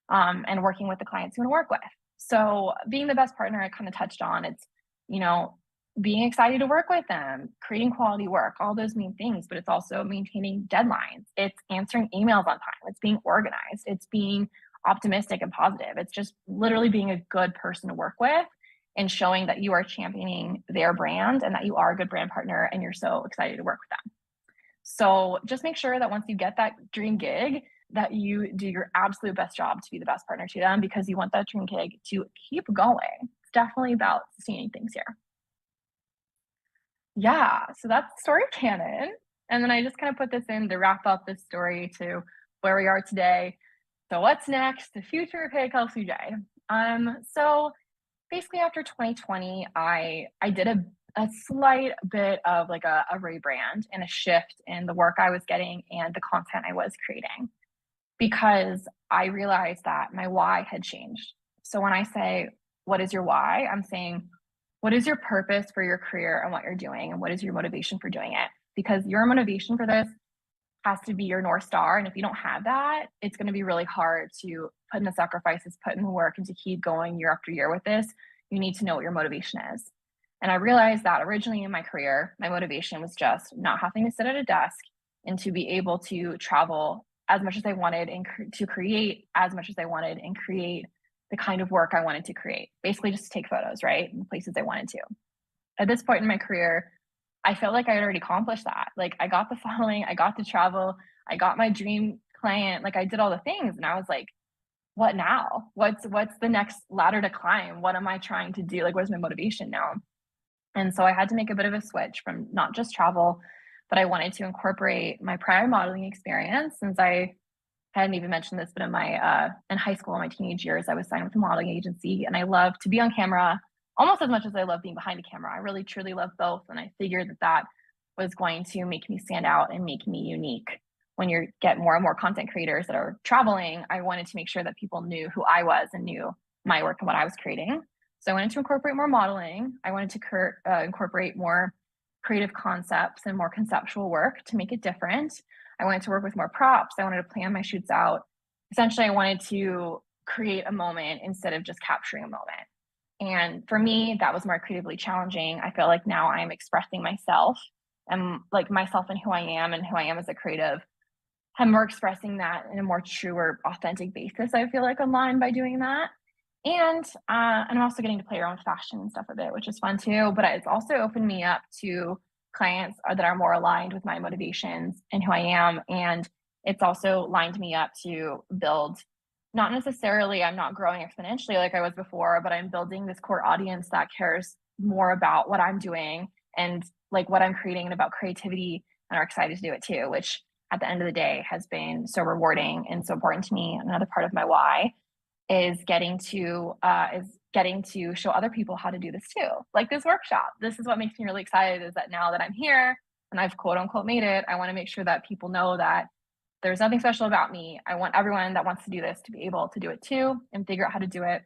And working with the clients you want to work with. So being the best partner, I kind of touched on, it's, being excited to work with them, creating quality work, all those main things, but it's also maintaining deadlines. It's answering emails on time. It's being organized. It's being optimistic and positive. It's just literally being a good person to work with and showing that you are championing their brand and that you are a good brand partner and you're so excited to work with them. So just make sure that once you get that dream gig, that you do your absolute best job to be the best partner to them, because you want that dream gig to keep going. It's definitely about sustaining things here. Yeah, so that's the story of Canon. And then I just kind of put this in to wrap up this story to where we are today. So what's next? The future of Hey Kelsey J. So basically after 2020, I did a slight bit of like a rebrand and a shift in the work I was getting and the content I was creating, because I realized that my why had changed. So when I say, what is your why? I'm saying, what is your purpose for your career and what you're doing? And what is your motivation for doing it? Because your motivation for this has to be your North Star. And if you don't have that, it's going to be really hard to put in the sacrifices, put in the work, and to keep going year after year with this. You need to know what your motivation is. And I realized that originally in my career, my motivation was just not having to sit at a desk and to be able to travel as much as I wanted and to create as much as I wanted and create the kind of work I wanted to create. Basically just to take photos, right? In the places I wanted to. At this point in my career, I felt like I had already accomplished that. Like I got the following, I got to travel, I got my dream client, like I did all the things. And I was like, what now? What's the next ladder to climb? What am I trying to do? Like, what is my motivation now? And so I had to make a bit of a switch from not just travel, but I wanted to incorporate my prior modeling experience, since I hadn't even mentioned this, but in high school, in my teenage years, I was signed with a modeling agency, and I love to be on camera almost as much as I love being behind a camera. I really truly love both, and I figured that was going to make me stand out and make me unique. When you get more and more content creators that are traveling, I wanted to make sure that people knew who I was and knew my work and what I was creating. So I wanted to incorporate more modeling. I wanted to incorporate more creative concepts and more conceptual work to make it different. I wanted to work with more props. I wanted to plan my shoots out. Essentially, I wanted to create a moment instead of just capturing a moment. And for me, that was more creatively challenging. I feel like now I'm expressing myself and like myself and who I am as a creative. I'm more expressing that in a more truer, authentic basis. I feel like online by doing that. And I'm also getting to play around with fashion and stuff a bit, which is fun too. But it's also opened me up to clients that are more aligned with my motivations and who I am. And it's also lined me up to build, not necessarily, I'm not growing exponentially like I was before, but I'm building this core audience that cares more about what I'm doing and like what I'm creating and about creativity, and are excited to do it too, which at the end of the day has been so rewarding and so important to me. Another part of my why is getting to show other people how to do this too. Like this workshop. This is what makes me really excited, is that now that I'm here and I've quote unquote made it, I want to make sure that people know that there's nothing special about me. I want everyone that wants to do this to be able to do it too and figure out how to do it.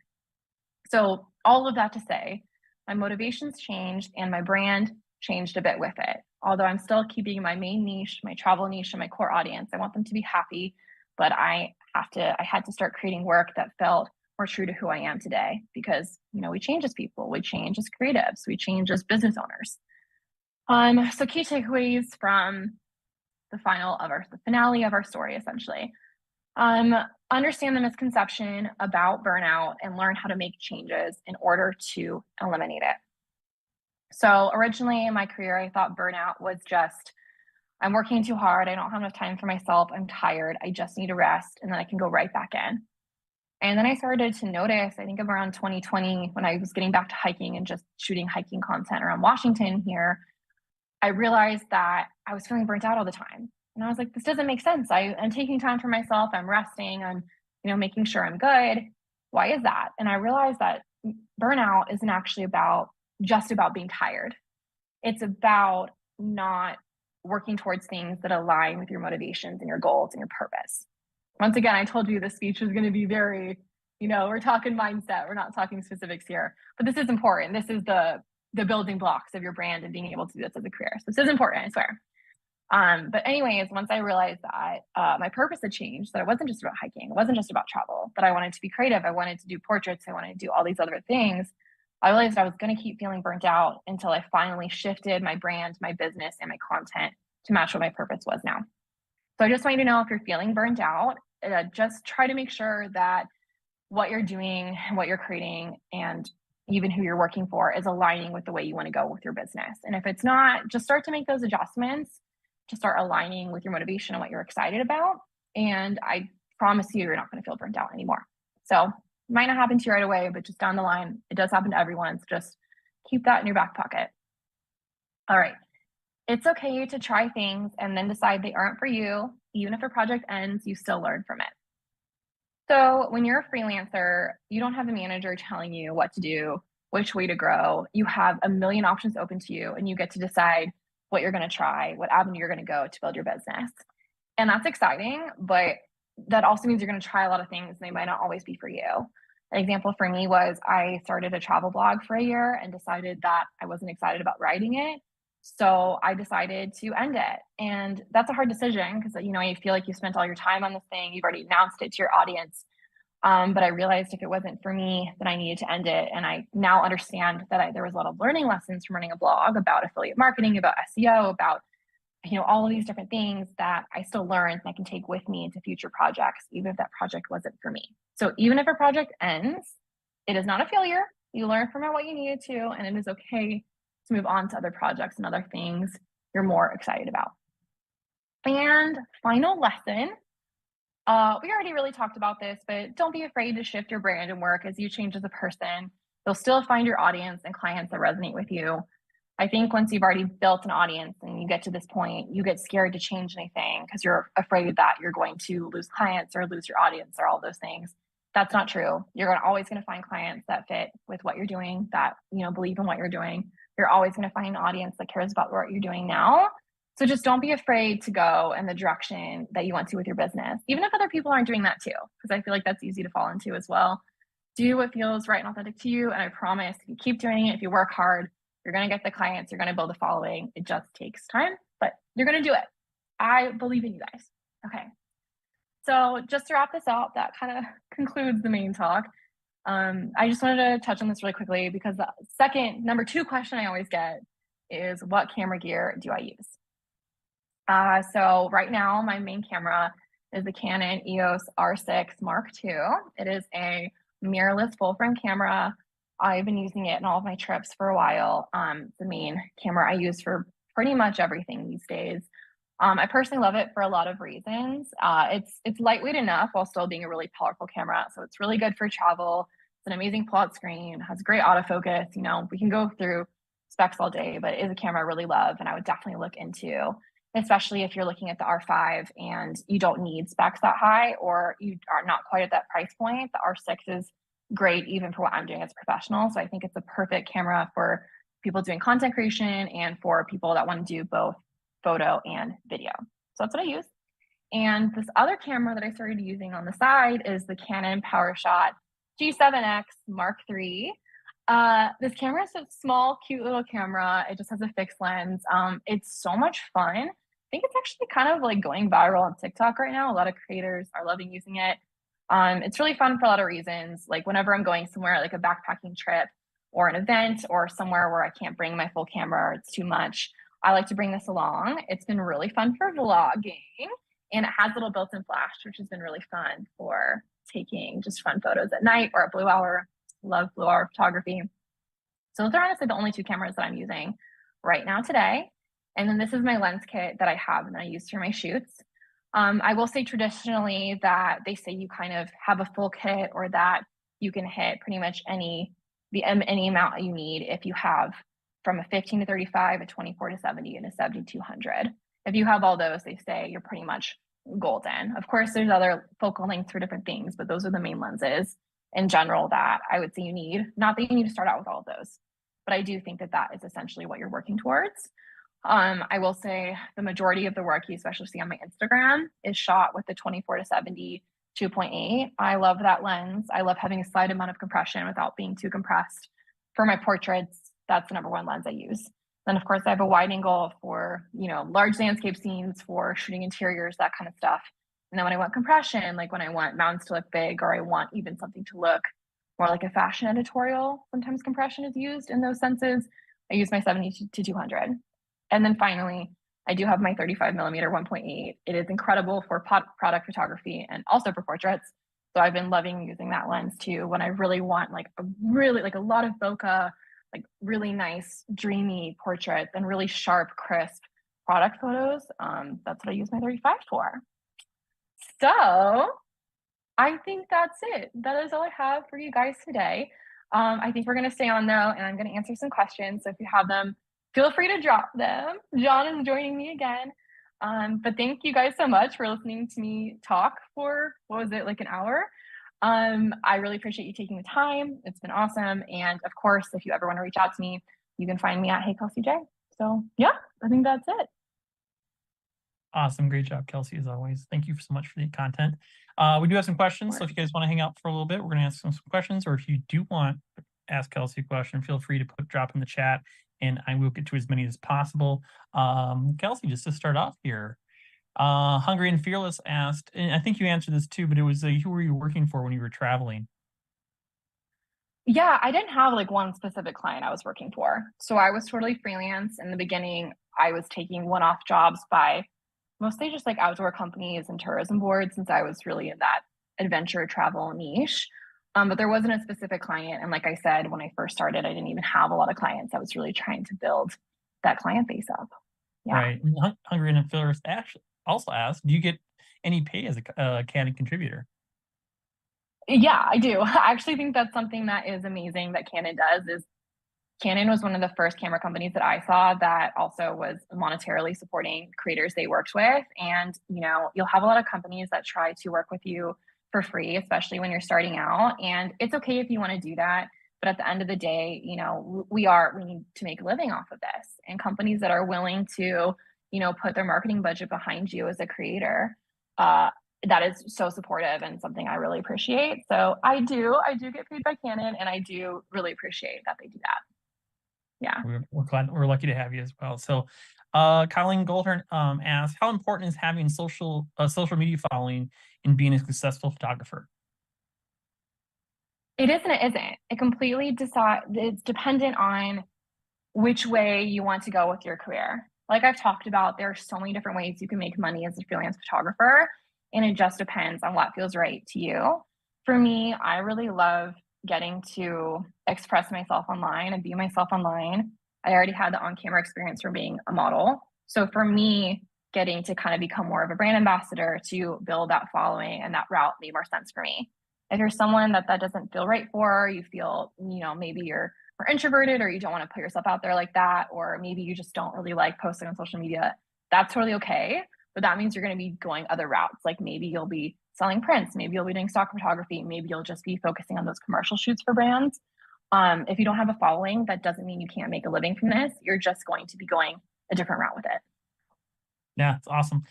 So all of that to say, my motivations changed and my brand changed a bit with it. Although I'm still keeping my main niche, my travel niche, and my core audience. I want them to be happy, but I had to start creating work that felt more true to who I am today, because we change as people, we change as creatives, we change as business owners. So key takeaways from the finale of our story, essentially. Understand the misconception about burnout and learn how to make changes in order to eliminate it. So originally in my career, I thought burnout was just, I'm working too hard, I don't have enough time for myself, I'm tired, I just need to rest, and then I can go right back in. And then I started to notice, I think around 2020, when I was getting back to hiking and just shooting hiking content around Washington here, I realized that I was feeling burnt out all the time. And I was like, this doesn't make sense. I'm taking time for myself, I'm resting, I'm making sure I'm good. Why is that? And I realized that burnout isn't actually just about being tired. It's about not working towards things that align with your motivations and your goals and your purpose. Once again, I told you this speech was going to be very, we're talking mindset. We're not talking specifics here, but this is important. This is the building blocks of your brand and being able to do this as a career. So this is important, I swear. But anyways, once I realized that my purpose had changed, that it wasn't just about hiking, it wasn't just about travel, that I wanted to be creative, I wanted to do portraits, I wanted to do all these other things, I realized I was going to keep feeling burnt out until I finally shifted my brand, my business, and my content to match what my purpose was now. So I just want you to know, if you're feeling burnt out, just try to make sure that what you're doing, what you're creating, and even who you're working for is aligning with the way you want to go with your business. And if it's not, just start to make those adjustments to start aligning with your motivation and what you're excited about. And I promise you, you're not going to feel burnt out anymore. So it might not happen to you right away, but just down the line, it does happen to everyone. So just keep that in your back pocket. All right. It's okay to try things and then decide they aren't for you. Even if a project ends, you still learn from it. So when you're a freelancer, you don't have a manager telling you what to do, which way to grow. You have a million options open to you, and you get to decide what you're going to try, what avenue you're going to go to build your business. And that's exciting, but that also means you're going to try a lot of things and they might not always be for you. An example for me was I started a travel blog for a year and decided that I wasn't excited about writing it. So I decided to end it. And that's a hard decision because, you feel like you spent all your time on this thing. You've already announced it to your audience. But I realized if it wasn't for me, then I needed to end it. And I now understand that there was a lot of learning lessons from running a blog about affiliate marketing, about SEO, about all of these different things that I still learned and I can take with me into future projects, even if that project wasn't for me. So even if a project ends, it is not a failure. You learn from it what you needed to, and it is okay to move on to other projects and other things you're more excited about. And final lesson, we already really talked about this, but don't be afraid to shift your brand and work as you change as a person. You'll still find your audience and clients that resonate with you. I think once you've already built an audience and you get to this point, you get scared to change anything because you're afraid that you're going to lose clients or lose your audience or all those things. That's not true. You're always going to find clients that fit with what you're doing, that believe in what you're doing. You're always going to find an audience that cares about what you're doing now. So just don't be afraid to go in the direction that you want to with your business, even if other people aren't doing that too, because I feel like that's easy to fall into as well. Do what feels right and authentic to you. And I promise if you keep doing it, if you work hard, you're going to get the clients, you're going to build a following. It just takes time, but you're going to do it. I believe in you guys. Okay. So just to wrap this out, that kind of concludes the main talk. I just wanted to touch on this really quickly because the number 2 question I always get is, what camera gear do I use? So right now, my main camera is the Canon EOS R6 Mark II. It is a mirrorless full frame camera. I've been using it in all of my trips for a while. The main camera I use for pretty much everything these days. I personally love it for a lot of reasons. It's lightweight enough while still being a really powerful camera. So it's really good for travel. It's an amazing plot screen, has great autofocus. We can go through specs all day, but it is a camera I really love and I would definitely look into, especially if you're looking at the R5 and you don't need specs that high or you are not quite at that price point. The R6 is great even for what I'm doing as a professional. So I think it's a perfect camera for people doing content creation and for people that want to do both photo and video. So that's what I use. And this other camera that I started using on the side is the Canon PowerShot G7X Mark III. This camera is a small, cute little camera. It just has a fixed lens. It's so much fun. I think it's actually kind of like going viral on TikTok right now. A lot of creators are loving using it. It's really fun for a lot of reasons. Like whenever I'm going somewhere like a backpacking trip or an event or somewhere where I can't bring my full camera or it's too much, I like to bring this along. It's been really fun for vlogging and it has little built-in flash, which has been really fun for taking just fun photos at night or at blue hour. Love blue hour photography. So those are honestly the only 2 cameras that I'm using right now today. And then this is my lens kit that I have and that I use for my shoots. I will say traditionally that they say you kind of have a full kit or that you can hit pretty much any amount you need if you have from a 15 to 35, a 24 to 70, and a 70 to 200. If you have all those, they say you're pretty much golden. Of course, there's other focal lengths for different things, but those are the main lenses in general that I would say you need. Not that you need to start out with all of those, but I do think that that is essentially what you're working towards. I will say the majority of the work you especially see on my Instagram is shot with the 24 to 70 2.8. I love that lens. I love having a slight amount of compression without being too compressed. For my portraits, that's the number 1 lens I use. Then of course I have a wide angle for, large landscape scenes, for shooting interiors, that kind of stuff. And then when I want compression, like when I want mountains to look big, or I want even something to look more like a fashion editorial, sometimes compression is used in those senses. I use my 70 to 200. And then finally, I do have my 35 millimeter 1.8. It is incredible for product photography and also for portraits. So I've been loving using that lens too when I really want like a lot of bokeh, like really nice, dreamy portraits and really sharp, crisp product photos. That's what I use my 35 for. So I think that's it. That is all I have for you guys today. I think we're going to stay on though, and I'm going to answer some questions. So if you have them, feel free to drop them. John is joining me again. But thank you guys so much for listening to me talk for, what was it, like an hour? I really appreciate you taking the time. It's been awesome. And of course, if you ever want to reach out to me, you can find me at Hey Kelsey J. So yeah, I think that's it. Awesome. Great job, Kelsey, as always. Thank you so much for the content. We do have some questions. So if you guys want to hang out for a little bit, we're going to ask some questions. Or if you do want to ask Kelsey a question, feel free to drop in the chat and I will get to as many as possible. Kelsey, just to start off here, Hungry and Fearless asked, and I think you answered this too, but it was who were you working for when you were traveling? Yeah, I didn't have like one specific client I was working for. So I was totally freelance in the beginning. I was taking one-off jobs by mostly just like outdoor companies and tourism boards since I was really in that adventure travel niche. But there wasn't a specific client. And like I said, when I first started, I didn't even have a lot of clients. I was really trying to build that client base up. Yeah. Right. And Hungry and Fearless also asked, do you get any pay as a Canon contributor? Yeah, I do. I actually think that's something that is amazing that Canon does is Canon was one of the first camera companies that I saw that also was monetarily supporting creators they worked with. And, you know, you'll have a lot of companies that try to work with you for free, especially when you're starting out. And it's okay if you want to do that. But at the end of the day, you know, we need to make a living off of this. And companies that are willing to, you know, put their marketing budget behind you as a creator, that is so supportive and something I really appreciate. So I do get paid by Canon and I do really appreciate that they do that. Yeah. We're glad, we're lucky to have you as well. So Colleen Goldhorn asked, how important is having social media following in being a successful photographer? It is and it isn't. It completely it's dependent on which way you want to go with your career. Like I've talked about, there are so many different ways you can make money as a freelance photographer, and it just depends on what feels right to you. For me, I really love getting to express myself online and be myself online. I already had the on-camera experience from being a model. So for me, getting to kind of become more of a brand ambassador to build that following and that route made more sense for me. If you're someone that doesn't feel right for, you feel, you know, maybe you're more introverted or you don't want to put yourself out there like that, or maybe you just don't really like posting on social media, that's totally okay. But that means you're going to be going other routes. Like maybe you'll be selling prints, maybe you'll be doing stock photography, maybe you'll just be focusing on those commercial shoots for brands. If you don't have a following, that doesn't mean you can't make a living from this. You're just going to be going a different route with it. Yeah, it's awesome.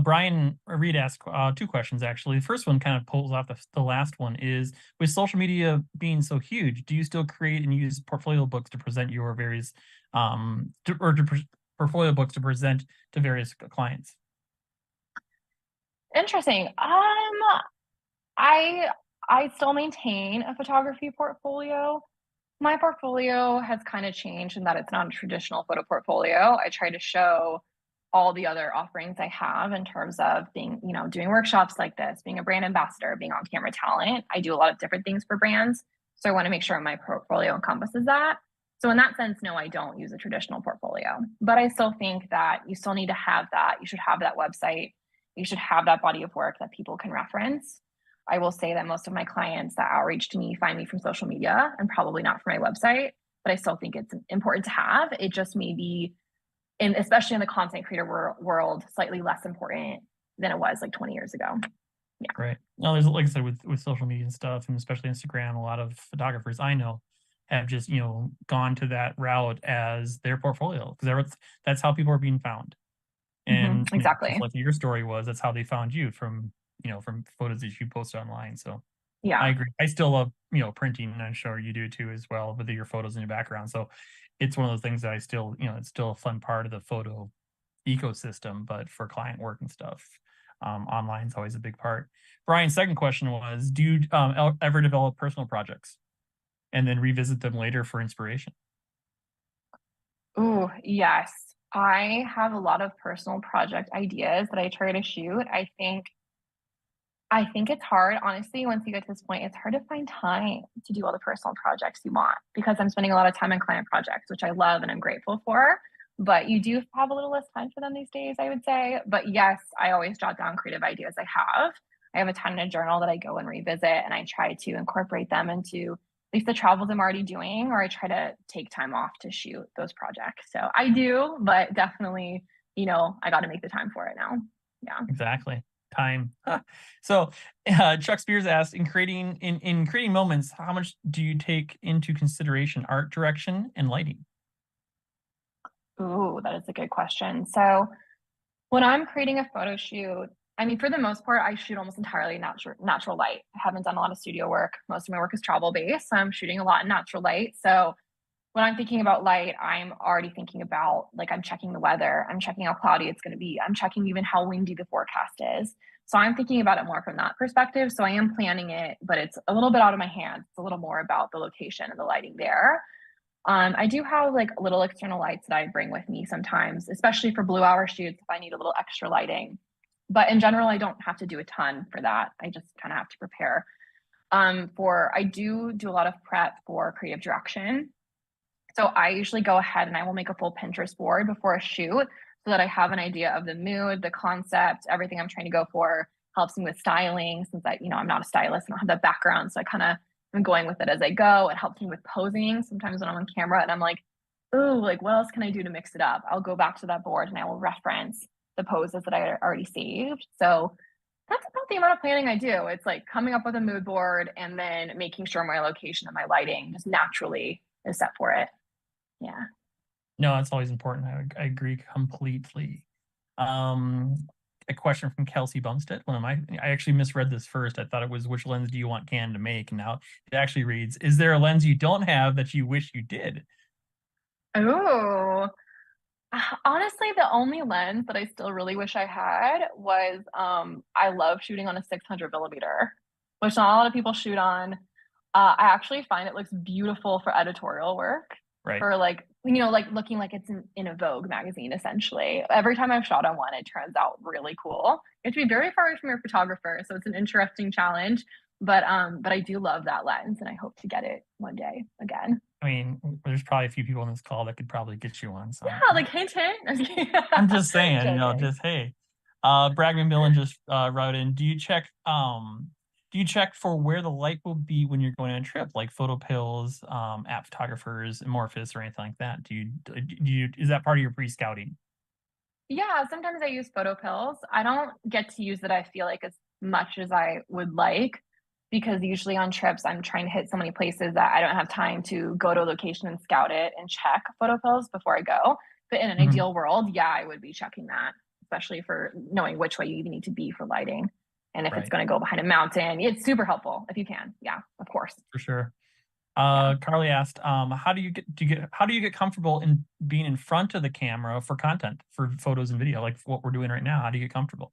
Brian Reed asked two questions, actually. The first one kind of pulls off the last one is, with social media being so huge, do you still create and use portfolio books to present your various, portfolio books to present to various clients? Interesting. I still maintain a photography portfolio. My portfolio has kind of changed in that it's not a traditional photo portfolio. I try to show all the other offerings I have in terms of being, you know, doing workshops like this, being a brand ambassador, being on camera talent. I do a lot of different things for brands. So I want to make sure my portfolio encompasses that. So in that sense, no, I don't use a traditional portfolio, but I still think that you still need to have that. You should have that website. You should have that body of work that people can reference. I will say that most of my clients that outreach to me find me from social media and probably not from my website, but I still think it's important to have. It just may be, especially in the content creator world, slightly less important than it was like 20 years ago. Yeah. Right. No, there's, like I said, with social media and stuff, and especially Instagram, a lot of photographers I know have just, you know, gone to that route as their portfolio, because that's how people are being found. And exactly. You know, just like your story was, that's how they found you, from, you know, from photos that you post online. So yeah, I agree. I still love, you know, printing, and I'm sure you do too as well, with your photos in your background. So it's one of those things that I still, you know, it's still a fun part of the photo ecosystem, but for client work and stuff, online is always a big part. Brian's second question was, do you ever develop personal projects and then revisit them later for inspiration? Oh, yes. I have a lot of personal project ideas that I try to shoot. I think it's hard, honestly, once you get to this point, it's hard to find time to do all the personal projects you want because I'm spending a lot of time on client projects, which I love and I'm grateful for. but you do have a little less time for them these days, I would say. But yes, I always jot down creative ideas I have. I have a ton in a journal that I go and revisit, and I try to incorporate them into at least the travels I'm already doing, or I try to take time off to shoot those projects. So I do, but definitely, I got to make the time for it now. Yeah. Exactly. Time. So Chuck Spears asked, in creating moments, how much do you take into consideration art direction and lighting? Ooh, that is a good question. So when I'm creating a photo shoot, I mean, for the most part, I shoot almost entirely natural light. I haven't done a lot of studio work. Most of my work is travel based, so I'm shooting a lot in natural light. So when I'm thinking about light, I'm already thinking about, like, I'm checking the weather. I'm checking how cloudy it's going to be. I'm checking even how windy the forecast is. So I'm thinking about it more from that perspective. So I am planning it, but it's a little bit out of my hands. It's a little more about the location and the lighting there. I do have like little external lights that I bring with me sometimes, especially for blue hour shoots if I need a little extra lighting. But in general, I don't have to do a ton for that. I just kind of have to prepare. I do a lot of prep for creative direction. So I usually go ahead and I will make a full Pinterest board before a shoot so that I have an idea of the mood, the concept, everything I'm trying to go for. Helps me with styling since I'm not a stylist, I don't have that background. So I kind of am going with it as I go. It helps me with posing sometimes when I'm on camera and I'm like, oh, like what else can I do to mix it up? I'll go back to that board and I will reference the poses that I already saved. So that's about the amount of planning I do. It's like coming up with a mood board and then making sure my location and my lighting just naturally is set for it. Yeah. No, it's always important. I agree completely. A question from Kelsey Bumstead. I actually misread this first. I thought it was, which lens do you want Canon to make? And now it actually reads, is there a lens you don't have that you wish you did? Oh, honestly, the only lens that I still really wish I had was I love shooting on a 600 millimeter, which not a lot of people shoot on. I actually find it looks beautiful for editorial work, Right. for like looking like it's in a Vogue magazine, essentially. Every time I've shot on one, it turns out really cool. You have to be very far away from your photographer, so it's an interesting challenge. But I do love that lens, and I hope to get it one day again. I mean, there's probably a few people on this call that could probably get you one. So Yeah, like hint, hint. I'm just saying, Joking. just hey. Bragman Millen just wrote in, do you check for where the light will be when you're going on a trip, like photo pills, app photographers, Amorphous, or anything like that? Is that part of your pre-scouting? Yeah, sometimes I use photo pills. I don't get to use it, I feel like, as much as I would like, because usually on trips I'm trying to hit so many places that I don't have time to go to a location and scout it and check photo pills before I go. But in an Mhm. ideal world, yeah, I would be checking that, especially for knowing which way you even need to be for lighting. And if it's Right, going to go behind a mountain, it's super helpful if you can. Yeah, of course. for sure. Yeah. Carly asked, how do you get comfortable in being in front of the camera for content, for photos and video, like what we're doing right now? How do you get comfortable?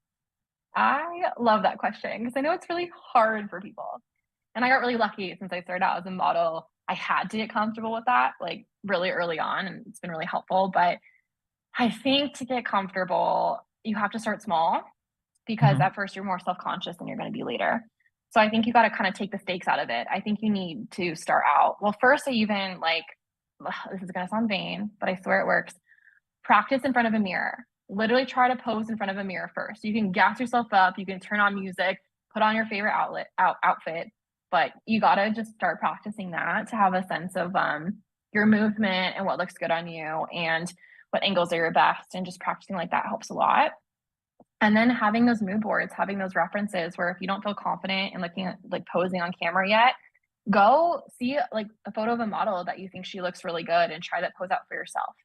I love that question because I know it's really hard for people. And I got really lucky since I started out as a model. I had to get comfortable with that like really early on, and it's been really helpful. But I think to get comfortable, you have to start small because Mhm. at first you're more self conscious than you're going to be later. So I think you got to kind of take the stakes out of it. I think you need to start out. Well, first, I even like, this is going to sound vain, but I swear it works. Practice in front of a mirror. Literally try to pose in front of a mirror first. You can gas yourself up, you can turn on music, put on your favorite outfit, but you got to just start practicing that to have a sense of your movement and what looks good on you and what angles are your best, and just practicing like that helps a lot. And then having those mood boards, having those references where if you don't feel confident in looking at like posing on camera yet, go see like a photo of a model that you think she looks really good and try that pose out for yourself.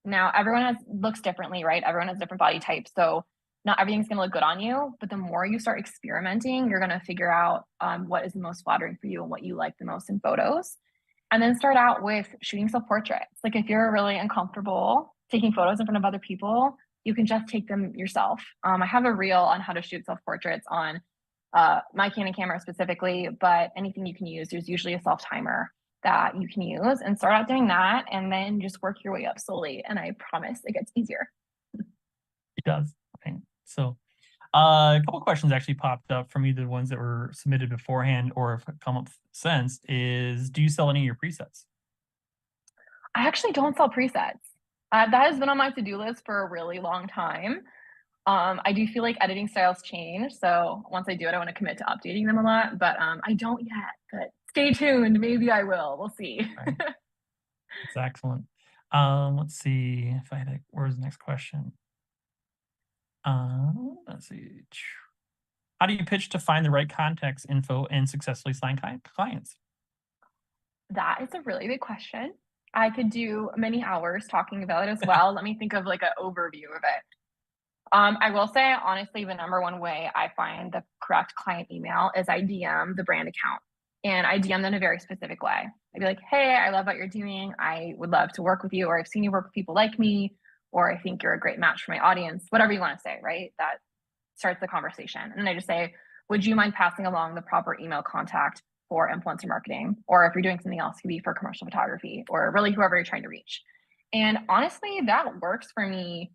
Now, everyone looks differently, right? Everyone has different body types. So not everything's going to look good on you, but the more you start experimenting, you're going to figure out what is the most flattering for you and what you like the most in photos. And then start out with shooting self portraits. Like if you're really uncomfortable taking photos in front of other people, you can just take them yourself. I have a reel on how to shoot self portraits on my Canon camera specifically, but anything you can use, there's usually a self timer that you can use, and start out doing that and then just work your way up slowly. And I promise it gets easier. It does. Right. So, a couple questions actually popped up from either the ones that were submitted beforehand or have come up since. Do you sell any of your presets? I actually don't sell presets. That has been on my to-do list for a really long time. I do feel like editing styles change, so once I do it, I want to commit to updating them a lot, but I don't yet. But stay tuned, maybe I will. We'll see. Right. It's excellent. Let's see if I had where's the next question? Let's see. How do you pitch to find the right context info and successfully sign clients? That is a really big question. I could do many hours talking about it as well. Let me think of like an overview of it. I will say, honestly, the number one way I find the correct client email is I DM the brand account, and I DM them in a very specific way. I'd be like, hey, I love what you're doing. I would love to work with you, or I've seen you work with people like me, or I think you're a great match for my audience, whatever you want to say, right? That starts the conversation. And I just say, would you mind passing along the proper email contact for influencer marketing? Or if you're doing something else, it could be for commercial photography, or really whoever you're trying to reach. And honestly, that works for me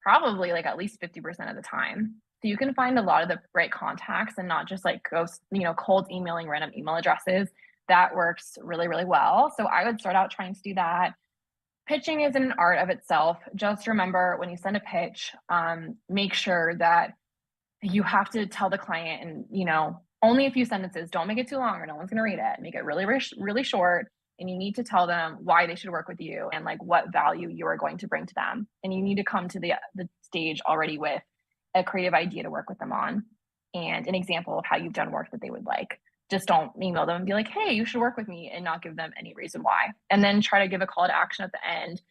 probably like at least 50% of the time. So you can find a lot of the right contacts and not just like ghost, cold emailing random email addresses. That works really, really well. So I would start out trying to do that. Pitching isn't an art of itself. Just remember when you send a pitch, make sure that you have to tell the client and, only a few sentences. Don't make it too long or no one's going to read it. Make it really, really, really short. And you need to tell them why they should work with you and like what value you are going to bring to them. And you need to come to the stage already with a creative idea to work with them on and an example of how you've done work that they would like. Just don't email them and be like, hey, you should work with me and not give them any reason why. And then try to give a call to action at the end.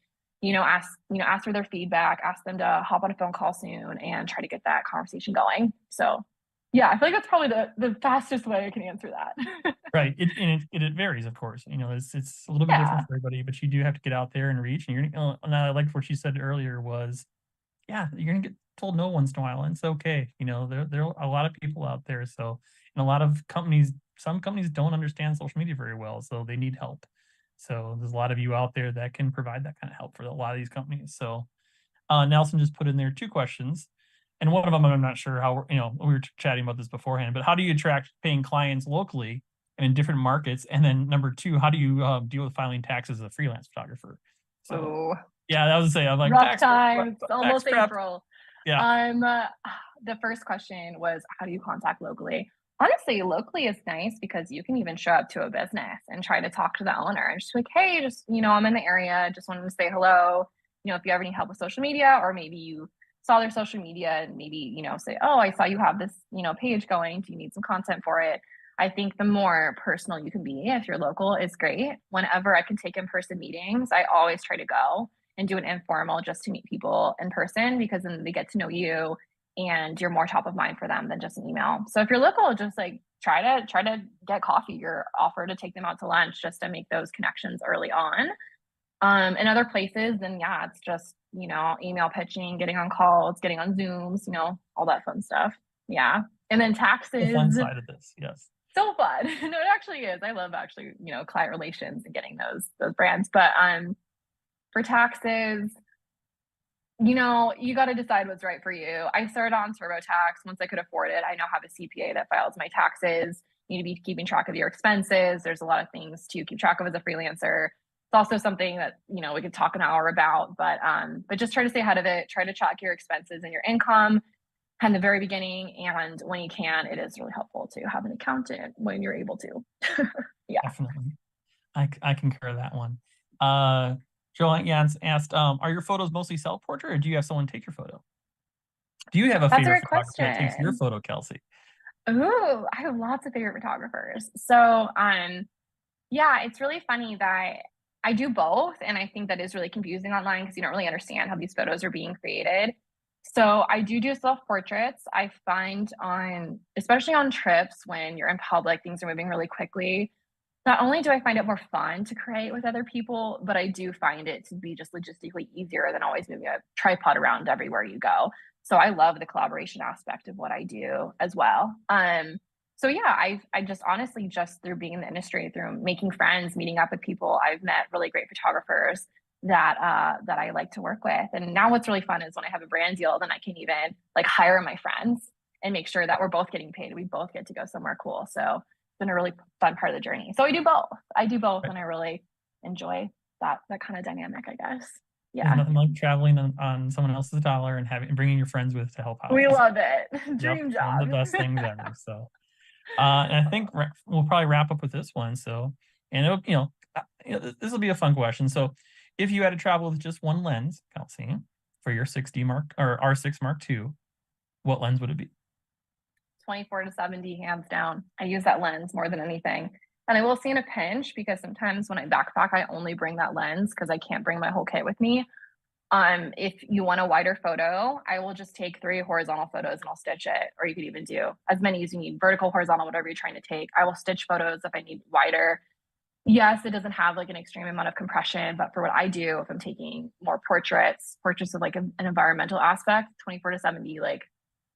Ask for their feedback, ask them to hop on a phone call soon and try to get that conversation going. So yeah, I feel like that's probably the fastest way I can answer that. Right. It varies, of course. It's a little bit different for everybody, but you do have to get out there and reach. And and I like what you said earlier was, yeah, you're gonna get told no once in a while, and it's okay. There are a lot of people out there. So, and a lot of companies, some companies don't understand social media very well, so they need help. So there's a lot of you out there that can provide that kind of help for a lot of these companies. So Nelson just put in there 2 questions. And one of them, I'm not sure how, we were chatting about this beforehand, but how do you attract paying clients locally and in different markets? And then number 2, how do you deal with filing taxes as a freelance photographer? So, yeah, that was to say, I'm like, rough times, almost April. Yeah. The first question was, how do you contact locally? Honestly, locally is nice because you can even show up to a business and try to talk to the owner and just like, hey, I'm in the area, just wanted to say hello. If you ever need help with social media, or maybe you saw their social media and maybe, say, oh, I saw you have this, page going. Do you need some content for it? I think the more personal you can be if you're local is great. Whenever I can take in-person meetings, I always try to go and do an informal just to meet people in person because then they get to know you and you're more top of mind for them than just an email. So if you're local, just like try to get coffee or offer to take them out to lunch just to make those connections early on. In other places, then yeah, it's just, email pitching, getting on calls, getting on Zooms, all that fun stuff. Yeah. And then taxes. The fun side of this, yes. So fun. No, it actually is. I love actually, client relations and getting those brands. But for taxes, you got to decide what's right for you. I started on TurboTax once I could afford it. I now have a CPA that files my taxes. You need to be keeping track of your expenses. There's a lot of things to keep track of as a freelancer. It's also something that, we could talk an hour about, but just try to stay ahead of it. Try to track your expenses and your income in the very beginning. And when you can, it is really helpful to have an accountant when you're able to. Yeah. Definitely. I concur that one. Joanne asked, are your photos mostly self-portrait or do you have someone take your photo? Do you have a favorite photographer that takes your photo, Kelsey? Ooh, I have lots of favorite photographers. So, yeah, it's really funny that I do both. And I think that is really confusing online because you don't really understand how these photos are being created. So I do self-portraits. I find especially on trips when you're in public, things are moving really quickly. Not only do I find it more fun to create with other people, but I do find it to be just logistically easier than always moving a tripod around everywhere you go. So I love the collaboration aspect of what I do as well. So yeah, I just honestly just through being in the industry, through making friends, meeting up with people, I've met really great photographers that I like to work with. And now what's really fun is when I have a brand deal, then I can even like hire my friends and make sure that we're both getting paid. We both get to go somewhere cool. So it's been a really fun part of the journey. So I do both. And I really enjoy that kind of dynamic, I guess. There's Yeah, nothing like traveling on someone else's dollar and bringing your friends with to help out. we So, love it. yep, Dream one of job. the best things ever. So, and I think we'll probably wrap up with this one. So, and it'll, this will be a fun question. So, if you had to travel with just one lens, Kelsey, for your 6D Mark or R6 Mark II, what lens would it be? 24 to 70, hands down. I use that lens more than anything. And I will say in a pinch, because sometimes when I backpack, I only bring that lens because I can't bring my whole kit with me. If you want a wider photo, I will just take 3 horizontal photos and I'll stitch it. Or you could even do as many as you need, vertical, horizontal, whatever you're trying to take. I will stitch photos if I need wider. Yes, it doesn't have like an extreme amount of compression, but for what I do, if I'm taking more portraits of like an environmental aspect, 24 to 70 like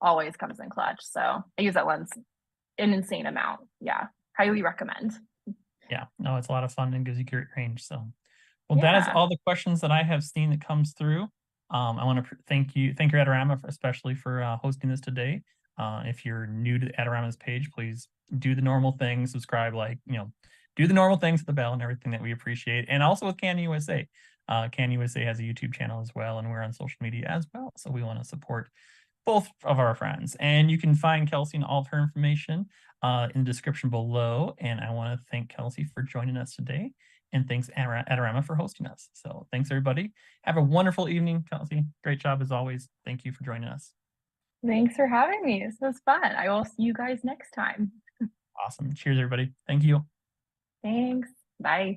always comes in clutch. So I use that lens an insane amount. Yeah, highly recommend. Yeah, no, it's a lot of fun and gives you great range. So, well, that is Yeah, all the questions that I have seen that comes through. I want to thank your Adorama especially for hosting this today. If you're new to Adorama's page, please do the normal things, subscribe, do the normal things, the bell and everything that we appreciate. And also with Canon USA. Canon USA has a YouTube channel as well, and we're on social media as well. So we want to support both of our friends. And you can find Kelsey and all of her information in the description below. And I want to thank Kelsey for joining us today. And thanks, Adorama, for hosting us. So thanks, everybody. Have a wonderful evening, Kelsey. Great job as always. Thank you for joining us. thanks for having me. This was fun. I will see you guys next time. Awesome. Cheers, everybody. Thank you. Thanks. Bye.